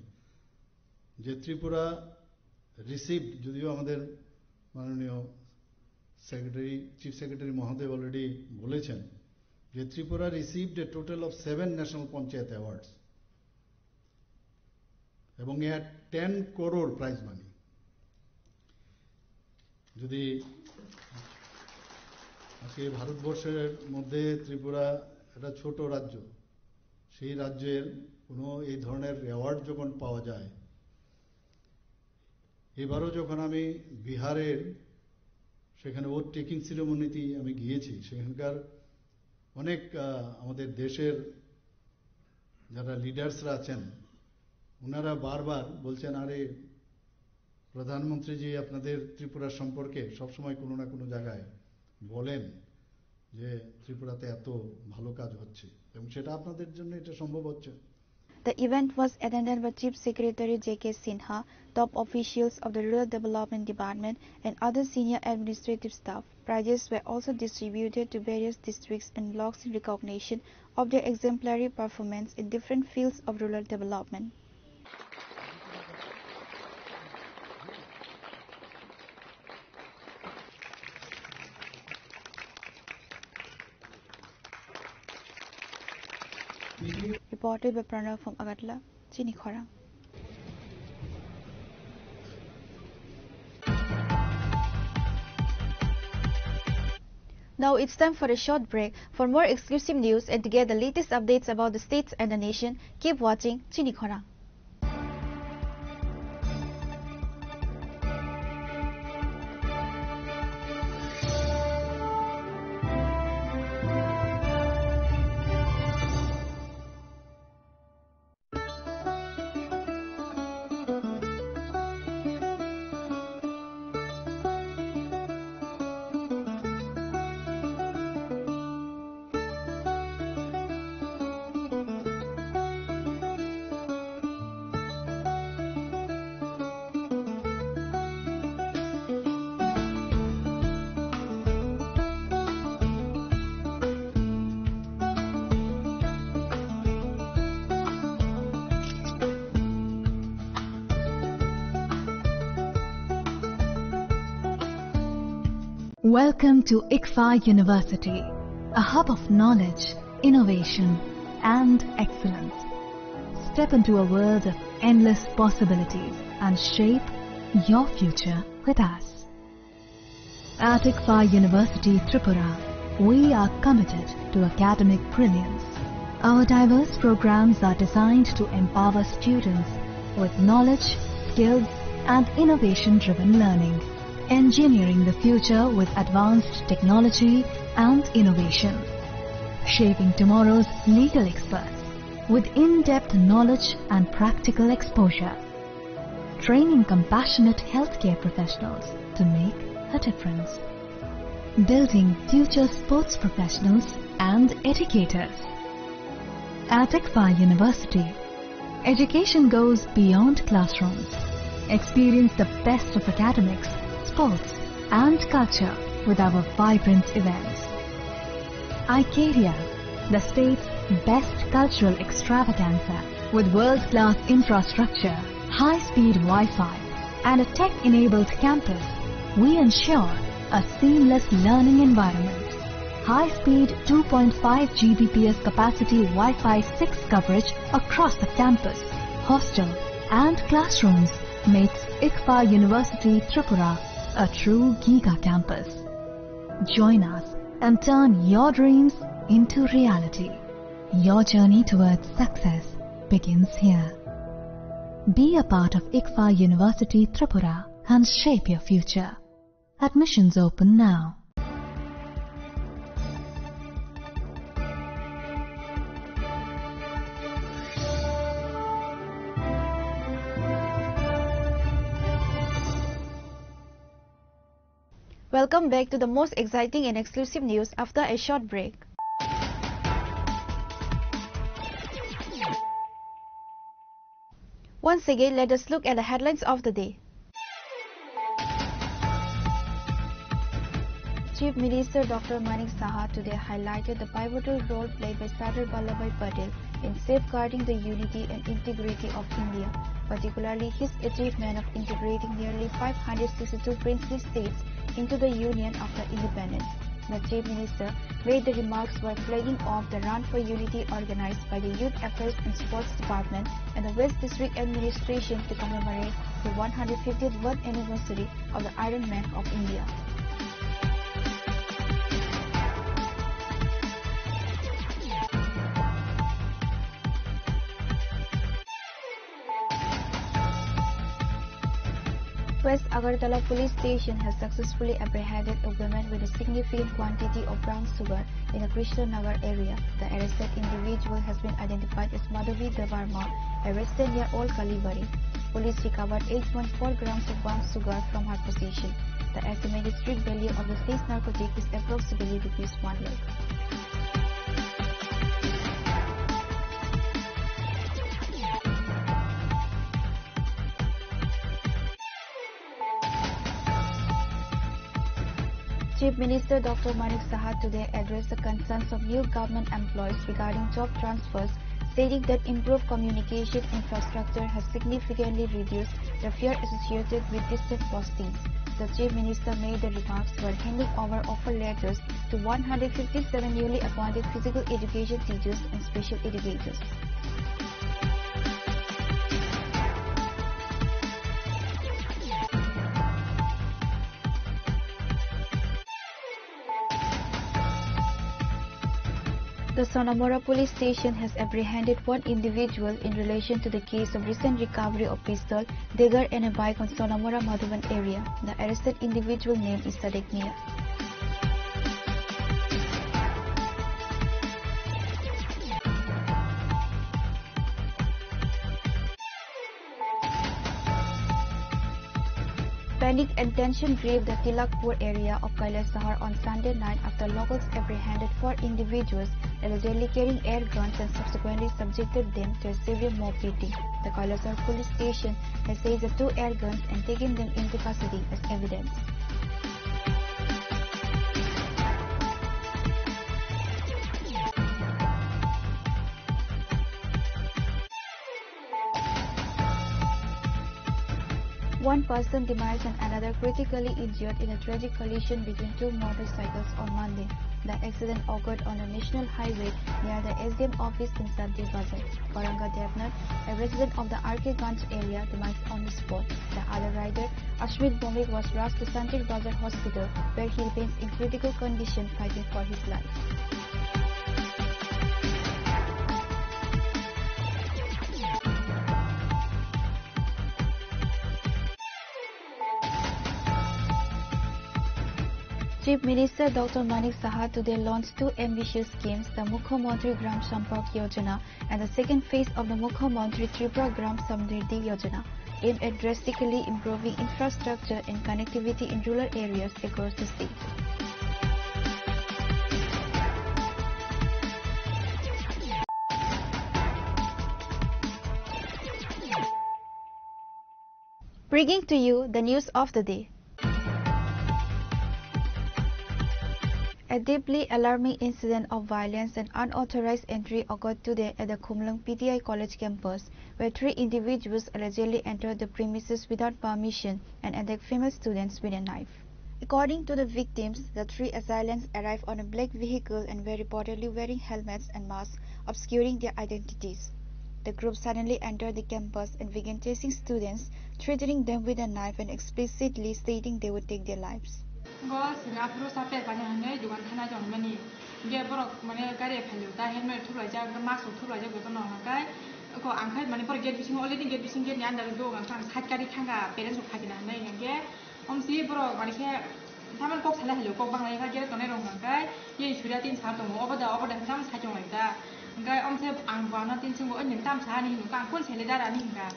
যে ত্রিপুরা রিসিভড, যদিও আমাদের মাননীয় চিফ সেক্রেটারি মহোদয় অলরেডি বলেছেন যে Tripura received a total of 7 national panchayat awards এবং এ হ্যাড 10 crore প্রাইজ মানি। যদি আজকে ভারতবর্ষের মধ্যে ত্রিপুরা একটা ছোট রাজ্য, সেই রাজ্যের কোনো এই ধরনের অ্যাওয়ার্ড যখন পাওয়া যায়, এবারও যখন আমি বিহারের সেখানে ওথ টেকিং সিরিমনিতে আমি গিয়েছি, সেখানকার অনেক আমাদের দেশের যারা লিডার্সরা আছেন ওনারা বারবার বলছেন, আরে প্রধানমন্ত্রীজি আপনাদের ত্রিপুরা সম্পর্কে সবসময় কোনো না কোনো জায়গায় বলেন যে ত্রিপুরাতে এত ভালো কাজ হচ্ছে এবং সেটা আপনাদের জন্য এটা সম্ভব হচ্ছে। The event was attended by Chief Secretary J.K. Sinha, top officials of the Rural Development Department and other senior administrative staff. Prizes were also distributed to various districts and blocks in recognition of their exemplary performance in different fields of rural development. Reported by Pranav from Agartala, Chinikhora. Now it's time for a short break. For more exclusive news and to get the latest updates about the states and the nation, keep watching Chinikhora. Welcome to ICFA University, a hub of knowledge, innovation, and excellence. Step into a world of endless possibilities and shape your future with us. At ICFA University, Tripura, we are committed to academic brilliance. Our diverse programs are designed to empower students with knowledge, skills, and innovation-driven learning. Engineering the future with advanced technology and innovation. Shaping tomorrow's legal experts with in-depth knowledge and practical exposure. Training compassionate healthcare professionals to make a difference. Building future sports professionals and educators. At ICFA University, education goes beyond classrooms. Experience the best of academics, sports and culture with our vibrant events. ICARIA, the state's best cultural extravaganza with world-class infrastructure, high-speed Wi-Fi and a tech-enabled campus, we ensure a seamless learning environment. High-speed 2.5 Gbps capacity Wi-Fi 6 coverage across the campus, hostel and classrooms makes ICFA University Tripura a true Giga campus. Join us and turn your dreams into reality. Your journey towards success begins here. Be a part of ICFA University Tripura and shape your future. Admissions open now. Welcome back to the most exciting and exclusive news after a short break. Once again, let us look at the headlines of the day. Chief Minister Dr. Manik Saha today highlighted the pivotal role played by Sardar Vallabhbhai Patel in safeguarding the unity and integrity of India, particularly his achievement of integrating nearly 562 princely states into the Union after independence. The Chief Minister made the remarks while flagging off the Run for Unity organized by the Youth Affairs and Sports Department and the West District Administration to commemorate the 150th birth anniversary of the Iron Man of India. West Agartala Police Station has successfully apprehended a woman with a significant quantity of brown sugar in the Krishnanagar area. The arrested individual has been identified as Madhavi Devarma, arrested near Old Kalibari. Police recovered 8.4 grams of brown sugar from her possession. The estimated street value of the seized narcotic is approximately ₹1 lakh. Chief Minister Dr. Manik Saha today addressed the concerns of new government employees regarding job transfers, stating that improved communication infrastructure has significantly reduced the fear associated with distant postings. The Chief Minister made the remarks while handing over offer letters to 157 newly appointed physical education teachers and special educators. The Sonamora police station has apprehended one individual in relation to the case of recent recovery of pistol, dagger and a bike on Sonamora Madhuvan area. The arrested individual name is Sadek Mia. Panic and tension gripped the Tilakpur area of Kailasahar on Sunday night after locals apprehended 4 individuals allegedly carrying air guns and subsequently subjected them to a severe mob beating. The Kailasahar police station has seized the 2 air guns and taken them into custody as evidence. One person demised and another critically injured in a tragic collision between 2 motorcycles on Monday. The accident occurred on a national highway near the SDM office in Santir Bazar. Karanga Devnath, a resident of the RK Ganj area, demised on the spot. The other rider, Ashmit Bomik, was rushed to Santir Bazar Hospital, where he remains in critical condition fighting for his life. Chief Minister Dr. Manik Saha today launched 2 ambitious schemes, the Mukhyamantri Gram Sampark Yojana and the second phase of the Mukhyamantri Tripura Gram Samriddhi Yojana, aimed at drastically improving infrastructure and connectivity in rural areas across the state. Bringing to you the news of the day. A deeply alarming incident of violence and unauthorized entry occurred today at the Khumlung PTI College campus, where 3 individuals allegedly entered the premises without permission and attacked female students with a knife. According to the victims, the 3 assailants arrived on a black vehicle and were reportedly wearing helmets and masks, obscuring their identities. The group suddenly entered the campus and began chasing students, threatening them with a knife and explicitly stating they would take their lives. Singapore sampai banyak hanai dengan tanah jauh mana ni. Dia borok mana kari pelu, dah helmet tu raja, mask tu raja betul nak kai. Ko angkai mana borok gate bising already gate bising gate ni anda tu angkai hat kari thangga parents tu kaki hanai yang dia. Si borok mana ke, taman kok salah hello kok bang lagi kan dia tu ni orang angkai. Ye sudah tin sah tu, apa dah taman sah jong lagi dah. Angkai si angkana tin sungguh ni tam sah ni, angkai pun seleda dah ni angkai.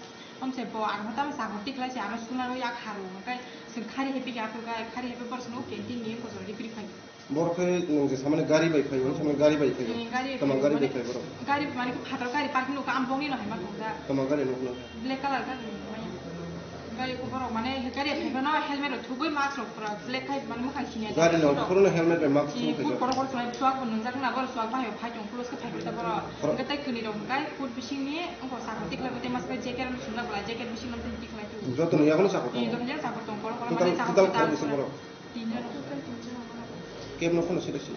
Si bo angkai tam sah hotik lah si amat sunnah lo yak haru angkai. Kari happy gap guy, kari happy person okay, thing name was already pretty funny. बरखे नोंजे सामने गाड़ी bike फाइबो सामने गाड़ी bike फाइबो तमा गाड़ी bike फाइबो गाड़ी माने फाटा गाड़ी पार्किंग नो काम बोंगी न है मा दा तमा गाड़ी नो ब्लैक कलर का गाड़ी को बरो माने गाड़ी फाइबो न हेलमेट थुबै मास्क रो पूरा ब्लैक फाइब माने मुखा सिने गाड़ी नो पुरो हेलमेट बे मास्क रो फाइबो बरो बरो साइ सुवाक बन जाक ना बरो सुवाक बायो फाइजों क्लोज के फाइबो ता बरो गताय कुनि दं गाय फुट बिसिं नि अंको साखतिक लागते मास्क जेकेट न सुना बला जेकेट बिसिं न तिक लाइट जतो न यागनो साखत जतो न साखत दं बरो माने साखत केम न phone selection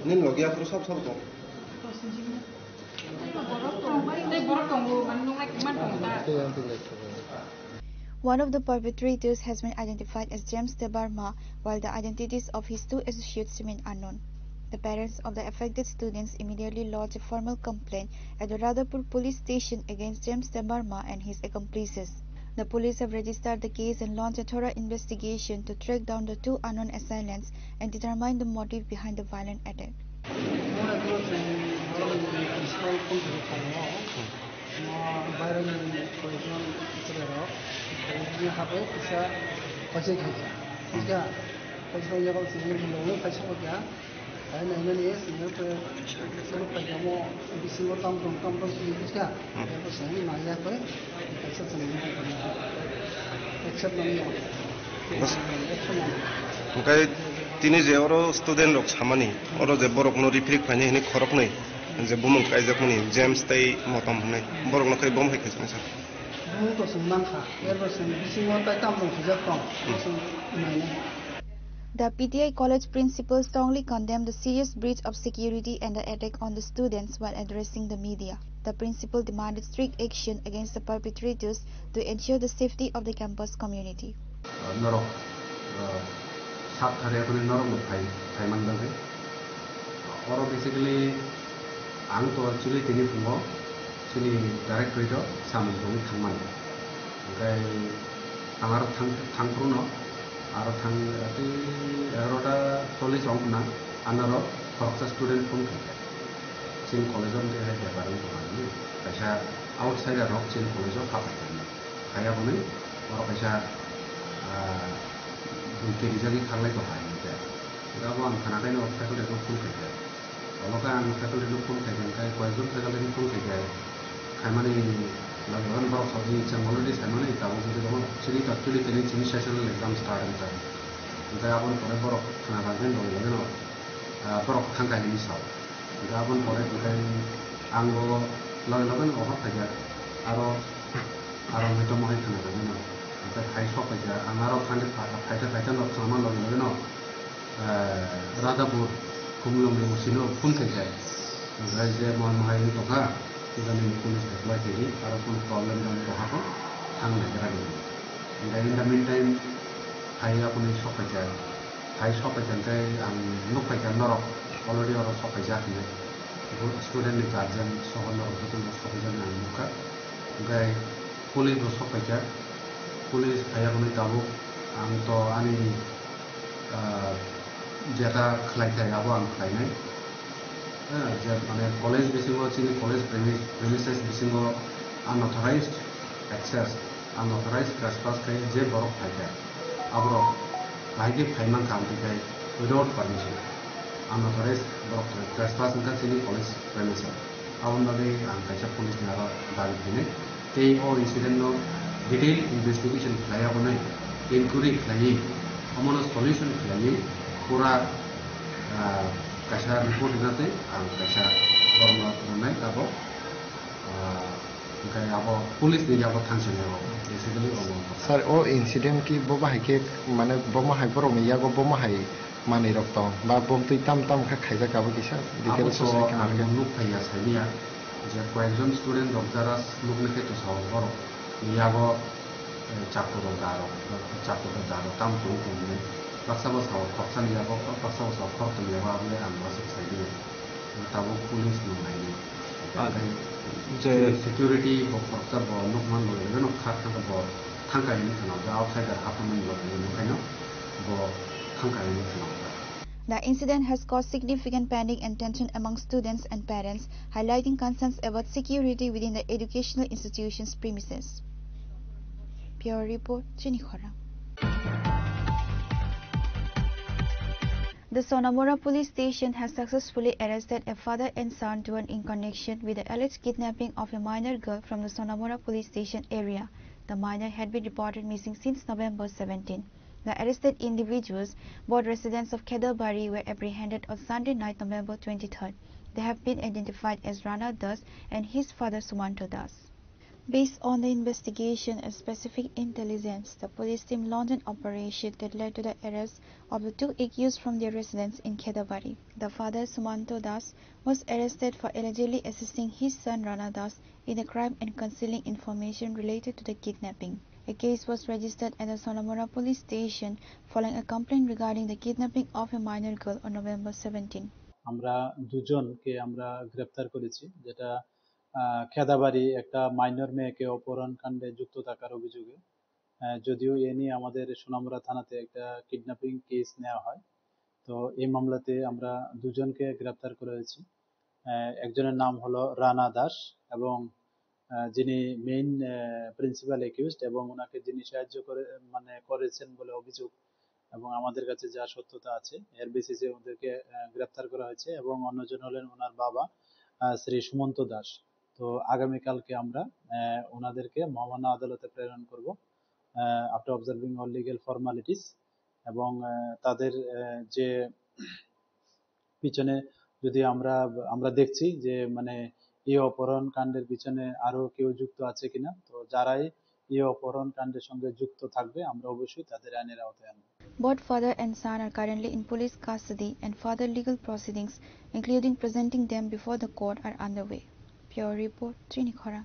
nin lo gya pro sab to One of the perpetrators has been identified as James Debarma, while the identities of his two associates remain unknown. The parents of the affected students immediately lodged a formal complaint at the Radhapur police station against James Debarma and his accomplices. The police have registered the case and launched a thorough investigation to track down the two unknown assailants and determine the motive behind the violent attack. ओमफ्राय तिनी जे अरो student रक सामानि अरो जे बरक no रिफ्रिक फाइने हिनि खरक नै जे बुमन काइजक मुनि James तै मतम हनै बरक न खै बम है खैस सर बुमन तो सुननांखा एरबसन बिसिङाव ताइ तामदं सुजाक दं नायना The PTI college principal strongly condemned the serious breach of security and the attack on the students while addressing the media. The principal demanded strict action against the perpetrators to ensure the safety of the campus community. Basically, ang to actually tini fungo, sini director ito saman dong thangman. Kay angar thang pruno. Aro thang ati aroda college ong na anaro korsa student pun kaya chin college on dia hai barang to ani kaisa outside rock chin college on kapa kaya bune aro kaisa bunte rijali khalai to hai ni ja ida bon khana kai no faculty no pun kaya aloka an faculty no pun kaya kai koijon faculty no pun kaya khamani lagan baro sabi changolodi samane tawo jodi don chiri actually teni chini sessional exam start anta nda abon pore baro khana ragen do no baro thangkai ni saw nda abon pore bukan ango lagan oha thaja aro meto mohai khana ragen no nda khai shop ja amaro khande phaita no khama lagan no Radhapur kumlom ni musino pun thaja nda je mon mohai ni toka Zamin police apply jadi, ada pun problem dalam tohaku, hang negara ini. In the meantime, saya pun shop aja, kai ang nuk aja norok, already orang shop aja ni. Student ni guardian, soal norok itu shop aja nang muka. Gai police tu shop aja, police saya pun tahu, ang to ani jata kelai saya apa ang kelai ni. মানে college বিসিংহ চিনি college premises বিসিংহ unauthorized access unauthorized trespass kai je borok thaikai abro baigi phaiman kam dikai without permission unauthorized borok trespass inka chini college premises abon bage ang kaisa police nara dari dine tei o incident no detailed investigation laya bonai inquiry lai amono solution lai pura kaisa report nate ang kaisa formal nai abo kai abo police ni abo thangsene abo basically abo sir o incident ki boba hai ke mane boma hai boro me yago boma hai mane rokto ba bom tui tam kha khaija ka bo kisa details so ang look thaiya saiya je koekjon student dokjaras look ne to saw boro yago chapter daro tam tu ne Paksabo saw paksan yago paksabo saw korton yago abule ang masuk saiya tabo police no mai যে security বক্তব্য bo nokman lo no khat ka bo thangkai ni kana ba outsider happening lo no kaino bo thangkai ni kana. The incident has caused significant panic and tension among students and parents, highlighting concerns about security within the educational institution's premises. Pure Report, Chinikhora. The Sonamora police station has successfully arrested a father and son duo in connection with the alleged kidnapping of a minor girl from the Sonamora police station area. The minor had been reported missing since November 17. The arrested individuals, both residents of Khedabari, were apprehended on Sunday night, November 23rd. They have been identified as Rana Das and his father Sumanto Das. Based on the investigation and specific intelligence, the police team launched an operation that led to the arrest of the two accused from their residence in Khedabari. The father, Sumanto Das, was arrested for allegedly assisting his son Rana Das in a crime and concealing information related to the kidnapping. A case was registered at the Sonamora police station following a complaint regarding the kidnapping of a minor girl on November 17. আমরা দুজনকে আমরা গ্রেপ্তার করেছি, যেটা খেদাবাড়ি একটা minor মেয়েকে অপহরণ কাণ্ডে যুক্ত থাকার অভিযোগে। যদিও এ নিয়ে আমাদের সোনামুড়া থানাতে একটা কিডন্যাপিং কেস নেওয়া হয়। তো এই মামলাতে আমরা দুজনকে গ্রেপ্তার করেছি। একজনের নাম হলো রানা দাস এবং যিনি মেইন প্রিন্সিপাল অ্যাকিউজড এবং ওনাকে যিনি সাহায্য করেছেন বলে অভিযোগ এবং আমাদের কাছে যা সত্যতা আছে এর বেসিসে ওদেরকে গ্রেপ্তার করা হয়েছে এবং অন্যজন হলেন ওনার বাবা শ্রী সুমন্ত দাস। তো আগামীকালকে আমরা ওনাদেরকে মহামান্য আদালতে প্রেরণ করব after observing all legal formalities এবং তাদের যে পিছনে যদি আমরা দেখছি যে এই অপহরণ কাণ্ডের পিছনে আরো কেউ যুক্ত আছে কিনা, তো যারাই এই অপহরণ কাণ্ডের সঙ্গে যুক্ত থাকবে আমরা অবশ্যই তাদের আইনের আওতায় আনব। Both father and son are currently in police custody and further legal proceedings, including presenting them before the court, are underway. Pure Report, Trinikhora.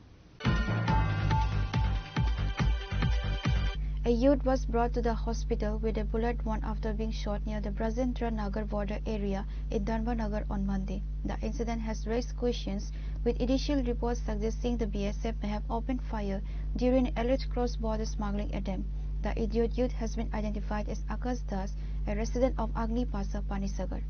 A youth was brought to the hospital with a bullet wound after being shot near the Brajendra Nagar border area in Dhanbad Nagar on Monday. The incident has raised questions, with initial reports suggesting the BSF may have opened fire during an alleged cross-border smuggling attempt. The injured youth has been identified as Akash Das, a resident of Agni Pasa, Panisagar.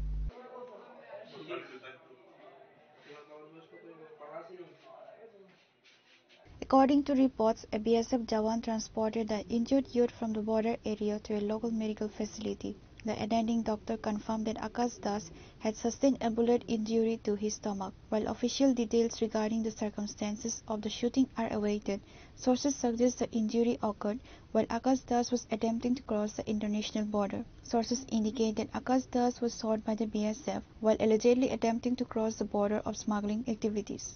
According to reports, a BSF Jawan transported the injured youth from the border area to a local medical facility. The attending doctor confirmed that Akash Das had sustained a bullet injury to his stomach. While official details regarding the circumstances of the shooting are awaited, sources suggest the injury occurred while Akash Das was attempting to cross the international border. Sources indicate that Akash Das was shot by the BSF while allegedly attempting to cross the border of smuggling activities.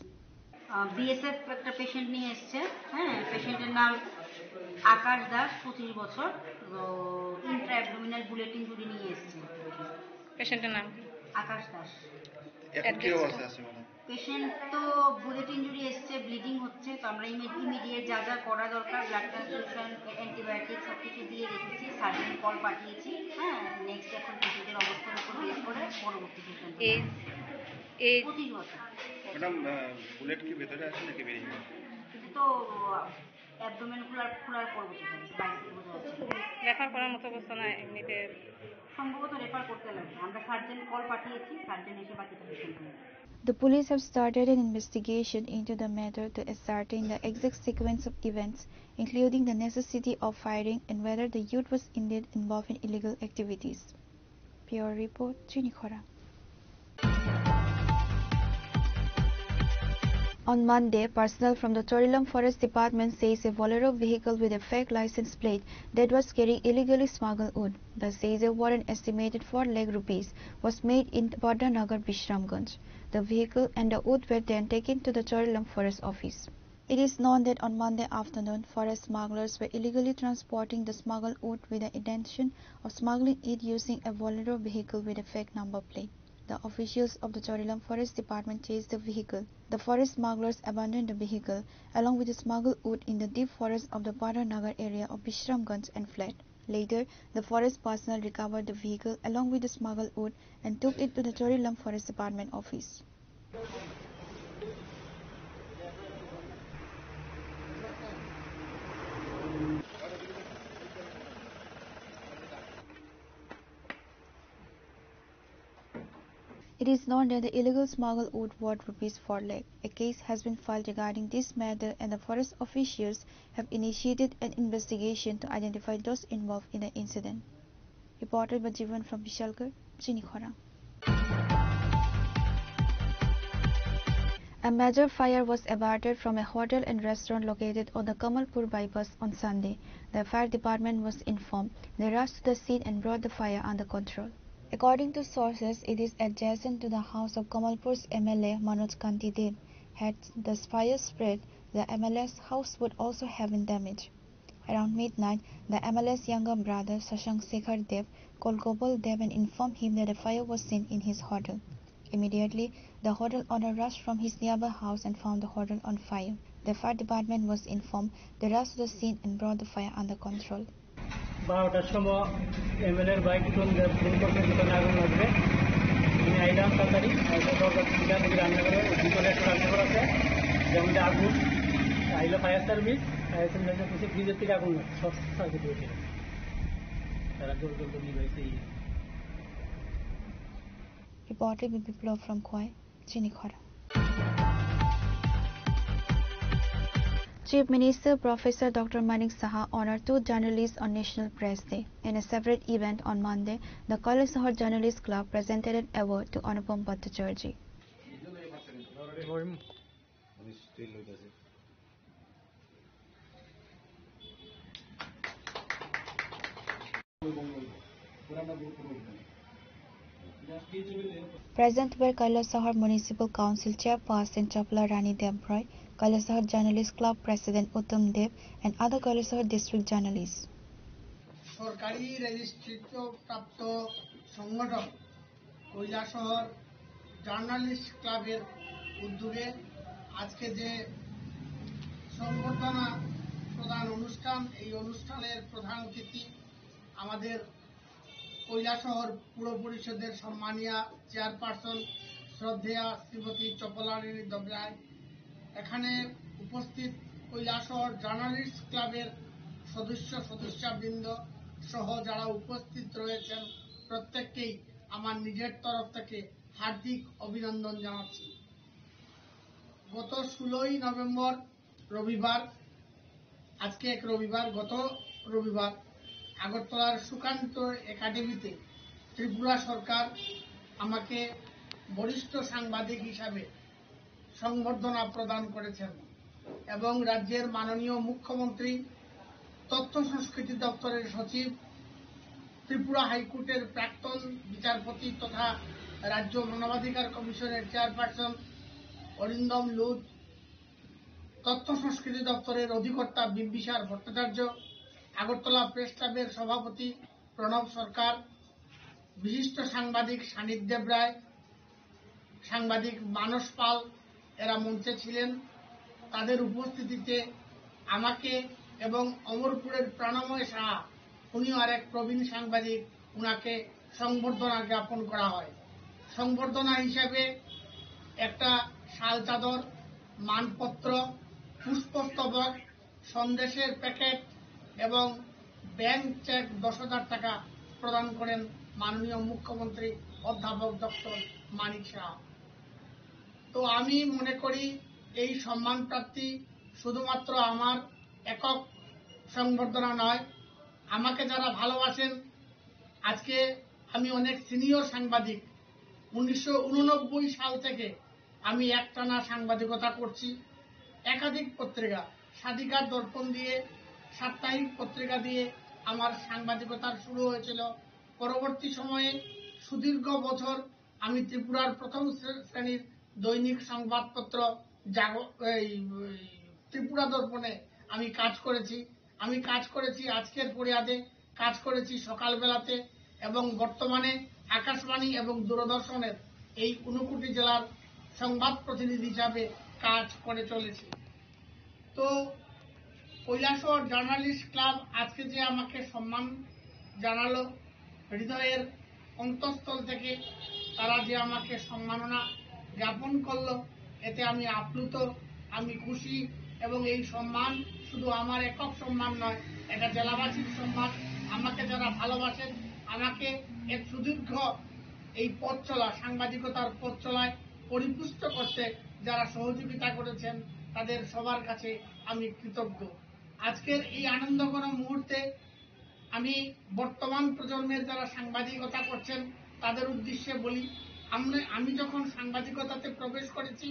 BSF একটা patient নিয়ে এসছে, হ্যাঁ, পেশেন্টের নাম আকাশ দাস, 25 বছর, Intra abdominal bullet injury নিয়ে এসছে। পেশেন্টের নাম আকাশ দাস। এখন কি অবস্থা আছে? পেশেন্ট তো বুলেট ইনজুরি এসছে, ব্লিডিং হচ্ছে, তো আমরা ইমিডিয়েট যা যা করা দরকার ব্লাড ট্রান্সফিউশন, অ্যান্টিবায়োটিক সব কিছু দিয়ে রেখেছি, সার্জন কল পাঠিয়েছি। হ্যাঁ, নেক্সট এখন পেশেন্টের অবস্থার উপর বেস করে পরবর্তী ট্রিটমেন্ট। এই 25 বছর। ম্যাডাম, বুলেট কি ভেতরে আছে নাকি বেরিয়ে গেছে? এটা তো অ্যাবডোমেন খোলার পর বোঝা যাচ্ছে, বাইরে থেকে বোঝা যাচ্ছে। রেফার করার মতো অবস্থা না, এমনিতে সম্ভবত রেফার করতে লাগবে। আমরা সার্জন কল পাঠিয়েছি, সার্জন এসে বাকিটা পেশেন্ট নিয়ে। The police have started an investigation into the matter to ascertain the exact sequence of events, including the necessity of firing and whether the youth was indeed involved in illegal activities. Pure Report, Trinikhora. On Monday, personnel from the Torilam Forest Department says a Bolero vehicle with a fake license plate that was carrying illegally smuggled wood. The seizure warrant, estimated 4 lakh rupees, was made in Badanagar, Bishramganj. The vehicle and the wood were then taken to the Torilam Forest Office. It is known that on Monday afternoon, forest smugglers were illegally transporting the smuggled wood with the intention of smuggling it using a Bolero vehicle with a fake number plate. The officials of the Torilam Forest Department chased the vehicle. The forest smugglers abandoned the vehicle along with the smuggled wood in the deep forest of the Badanagar area of Bishramganj and fled. Later, the forest personnel recovered the vehicle along with the smuggled wood and took it to the Torilam Forest Department office. It is known that the illegal smuggled wood worth rupees 4 lakh. A case has been filed regarding this matter and the forest officials have initiated an investigation to identify those involved in the incident. Reported by Jivan from Vishalgarh, Chinikhora. A major fire was averted from a hotel and restaurant located on the Kamalpur bypass on Sunday. The fire department was informed. They rushed to the scene and brought the fire under control. According to sources, it is adjacent to the house of Kamalpur's MLA Manoj Kanti Dev. Had the fire spread, the MLA's house would also have been damaged. Around midnight, the MLA's younger brother Shashank Sekhar Dev called Gopal Dev and informed him that a fire was seen in his hotel. Immediately, the hotel owner rushed from his nearby house and found the hotel on fire. The fire department was informed. They rushed to the scene and brought the fire under control. 12টার সময় এমএলএর bike phone করতে দোকানে আগুন লাগবে আমি আইলাম তাড়াতাড়ি দরজা থেকে রান্না করে ভিতরে একটা রান্নাঘর আছে যেমন আগুন আইলো ফায়ার সার্ভিস কিছু ফ্রিজের থেকে আগুন লাগছে শর্ট সার্কিট হয়েছিল তারা জোর জোর নিভাইছে Reported by Biplov from Khoi, Chinikhora. Chief Minister Professor Dr. Manik Saha honored 2 journalists on National Press Day. In a separate event on Monday, the Kailasahar Journalist Club presented an award to Anupam Bhattacharjee. Present were Kailasahar Municipal Council Chairperson Chapla Rani Debroy, Kailasahar Journalist Club President Uttam Dev, and other Kailasahar district journalists. সরকারি রেজিস্ট্রিত প্রাপ্ত সংগঠন Kailashahar journalist ক্লাবের উদ্যোগে আজকে যে সংবর্ধনা প্রদান অনুষ্ঠান, এই অনুষ্ঠানের প্রধান অতিথি আমাদের কৈলাসহর পুর পরিষদের সম্মানীয় চেয়ারপারসন শ্রদ্ধেয়া শ্রীমতী চপলারানী দেবরায়। এখানে উপস্থিত কৈলাসহর জার্নালিস্ট ক্লাবের সদস্যবৃন্দ সহ যারা উপস্থিত রয়েছেন প্রত্যেককেই আমার নিজের তরফ থেকে হার্দিক অভিনন্দন জানাচ্ছি। গত 16ই নভেম্বর রবিবার, আজকে এক রবিবার, গত রবিবার আগরতলার সুকান্ত একাডেমিতে ত্রিপুরা সরকার আমাকে বরিষ্ঠ সাংবাদিক হিসাবে সংবর্ধনা প্রদান করেছেন এবং রাজ্যের মাননীয় মুখ্যমন্ত্রী, তথ্য সংস্কৃতি দপ্তরের সচিব, ত্রিপুরা হাইকোর্টের প্রাক্তন বিচারপতি তথা রাজ্য মানবাধিকার কমিশনের চেয়ারপারসন অরিন্দম লুথ, তথ্য সংস্কৃতি দপ্তরের অধিকর্তা বিম্বিসার ভট্টাচার্য, আগরতলা প্রেস ক্লাবের সভাপতি প্রণব সরকার, বিশিষ্ট সাংবাদিক সানিদ দেবরায়, সাংবাদিক মানস পাল এরা মঞ্চে ছিলেন। তাদের উপস্থিতিতে আমাকে এবং অমরপুরের প্রাণময় সাহা, উনিও আরেক প্রবীণ সাংবাদিক, উনাকে সংবর্ধনা জ্ঞাপন করা হয়। সংবর্ধনা হিসাবে একটা শাল চাদর, মানপত্র, পুষ্পস্তবক, সন্দেশের প্যাকেট এবং ব্যাংক চেক 10,000 টাকা প্রদান করেন মাননীয় মুখ্যমন্ত্রী অধ্যাপক ডক্টর মানিক সাহা। তো আমি মনে করি এই সম্মান প্রাপ্তি শুধুমাত্র আমার একক সংবর্ধনা নয়, আমাকে যারা ভালোবাসেন, আজকে আমি অনেক সিনিয়র সাংবাদিক, 1989 সাল থেকে আমি একটানা সাংবাদিকতা করছি। একাধিক পত্রিকা, স্বাধিকার দর্পণ দিয়ে, সাপ্তাহিক পত্রিকা দিয়ে আমার সাংবাদিকতার শুরু হয়েছিল। পরবর্তী সময়ে সুদীর্ঘ বছর আমি ত্রিপুরার প্রথম শ্রেণীর দৈনিক সংবাদপত্র ত্রিপুরা দর্পণে আমি কাজ করেছি আজকের পরিয়াদে, কাজ করেছি সকালবেলাতে এবং বর্তমানে আকাশবাণী এবং দূরদর্শনের এই 59 জেলার সংবাদ প্রতিনিধি হিসাবে কাজ করে চলেছি। তো কৈলাসহর জার্নালিস্ট ক্লাব আজকে যে আমাকে সম্মান জানালো, হৃদয়ের অন্তঃস্থল থেকে তারা যে আমাকে সম্মাননা জ্ঞাপন করলো, এতে আমি আপ্লুত, আমি খুশি। এবং এই সম্মান শুধু আমার একক সম্মান নয়, এটা জেলাবাসীর সম্মান। আমাকে যারা ভালোবাসেন, আমাকে এক সুদীর্ঘ এই পথ চলা, সাংবাদিকতার পথ চলায় পরিপুষ্ট করতে যারা সহযোগিতা করেছেন, তাদের সবার কাছে আমি কৃতজ্ঞ। আজকের এই আনন্দঘন মুহূর্তে আমি বর্তমান প্রজন্মের যারা সাংবাদিকতা করছেন তাদের উদ্দেশ্যে বলি, আমি যখন সাংবাদিকতাতে প্রবেশ করেছি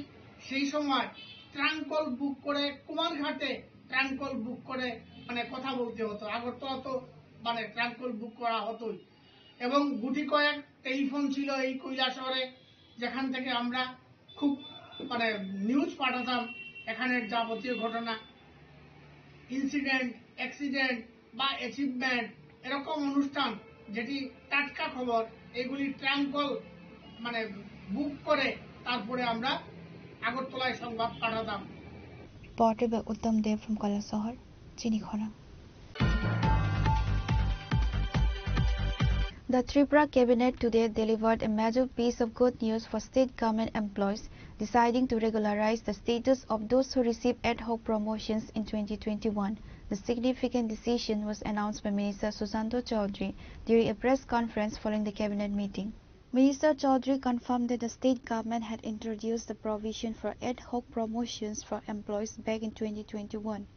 সেই সময় ট্রাঙ্কল বুক করে কুমারঘাটে ট্রাঙ্কল বুক করে মানে কথা বলতে হতো। আগরতলা তো মানে ট্রাঙ্কল বুক করা হতোই, এবং গুটি কয়েক টেলিফোন ছিল এই কৈলাসহরে, যেখান থেকে আমরা খুব মানে নিউজ পাঠাতাম এখানের যাবতীয় ঘটনা, ইনসিডেন্ট, অ্যাক্সিডেন্ট বা অ্যাচিভমেন্ট, এরকম অনুষ্ঠান যেটি টাটকা খবর, এগুলি ট্রাঙ্কল মানে বুক করে তারপরে আমরা আগরতলায় সংবাদ পাঠাতাম। Reported by Uttam Dev from Kailasahar, Chinikhara. The Tripura cabinet today delivered a major piece of good news for state government employees, deciding to regularize the status of those who receive ad hoc promotions in 2021. The significant decision was announced by Minister Susanto Chaudhary during a press conference following the cabinet meeting. Minister Chaudhary confirmed that the state government had introduced the provision for ad hoc promotions for employees back in 2021.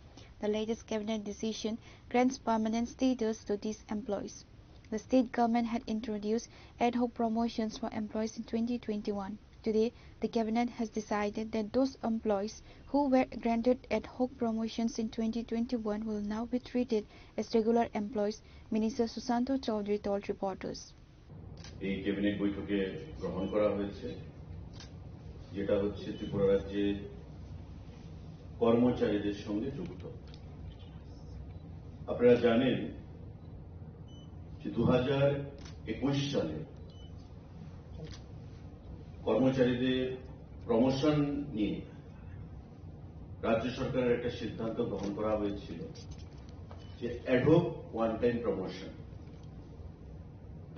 The latest cabinet decision grants permanent status to these employees. The state government had introduced ad hoc promotions for employees in 2021. Today, the cabinet has decided that those employees who were granted ad hoc promotions in 2021 will now be treated as regular employees, Minister Susanto Chaudhary told reporters. এই cabinet বৈঠকে গ্রহণ করা হয়েছে, যেটা হচ্ছে ত্রিপুরা রাজ্যের কর্মচারীদের সঙ্গে যুক্ত। আপনারা জানেন যে 2021 সালে কর্মচারীদের প্রমোশন নিয়ে রাজ্য সরকারের একটা সিদ্ধান্ত গ্রহণ করা হয়েছিল যে অ্যাডহক ওয়ান টাইম প্রমোশন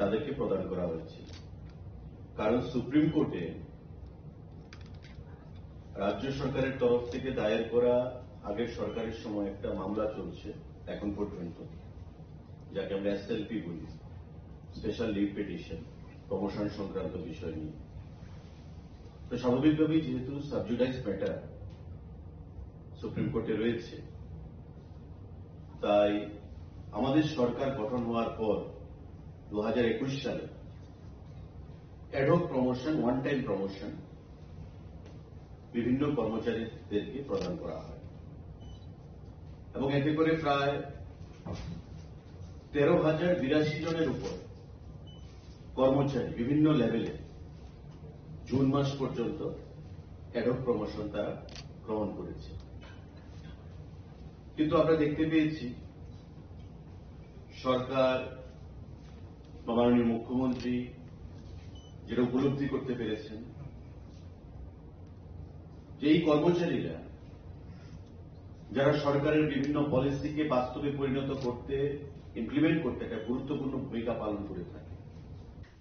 তাদেরকে প্রদান করা হয়েছে। কারণ সুপ্রিম কোর্টে রাজ্য সরকারের তরফ থেকে দায়ের করা আগের সরকারের সময় একটা মামলা চলছে এখন পর্যন্ত, যাকে আমরা SLP বলি, স্পেশাল লিভ পিটিশন, প্রমোশন সংক্রান্ত বিষয় নিয়ে। তো স্বাভাবিকভাবেই যেহেতু সাবজুডাইজ ম্যাটার সুপ্রিম কোর্টে রয়েছে, তাই আমাদের সরকার গঠন হওয়ার পর 2021 সালে ad hoc promotion, one time promotion বিভিন্ন কর্মচারীদেরকে প্রদান করা হয়, এবং এতে করে প্রায় 13,082 জনের উপর কর্মচারী বিভিন্ন লেভেলে জুন মাস পর্যন্ত অ্যাডহক প্রমোশন তারা গ্রহণ করেছে। কিন্তু আমরা দেখতে পেয়েছি সরকার, মাননীয় মুখ্যমন্ত্রী যেটা উপলব্ধি করতে পেরেছেন যে এই কর্মচারীরা যারা সরকারের বিভিন্ন পলিসিকে বাস্তবে পরিণত করতে, ইমপ্লিমেন্ট করতে একটা গুরুত্বপূর্ণ ভূমিকা পালন করে থাকে।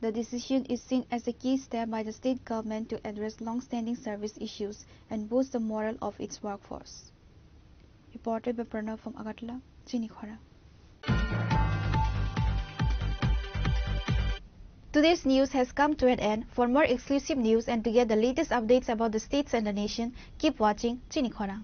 The decision is seen as a key step by the state government to address long-standing service issues and boost the morale of its workforce. Reported by Pranav from Agartala, Chinikhara. Today's news has come to an end. For more exclusive news and to get the latest updates about the states and the nation, keep watching Chinikhara.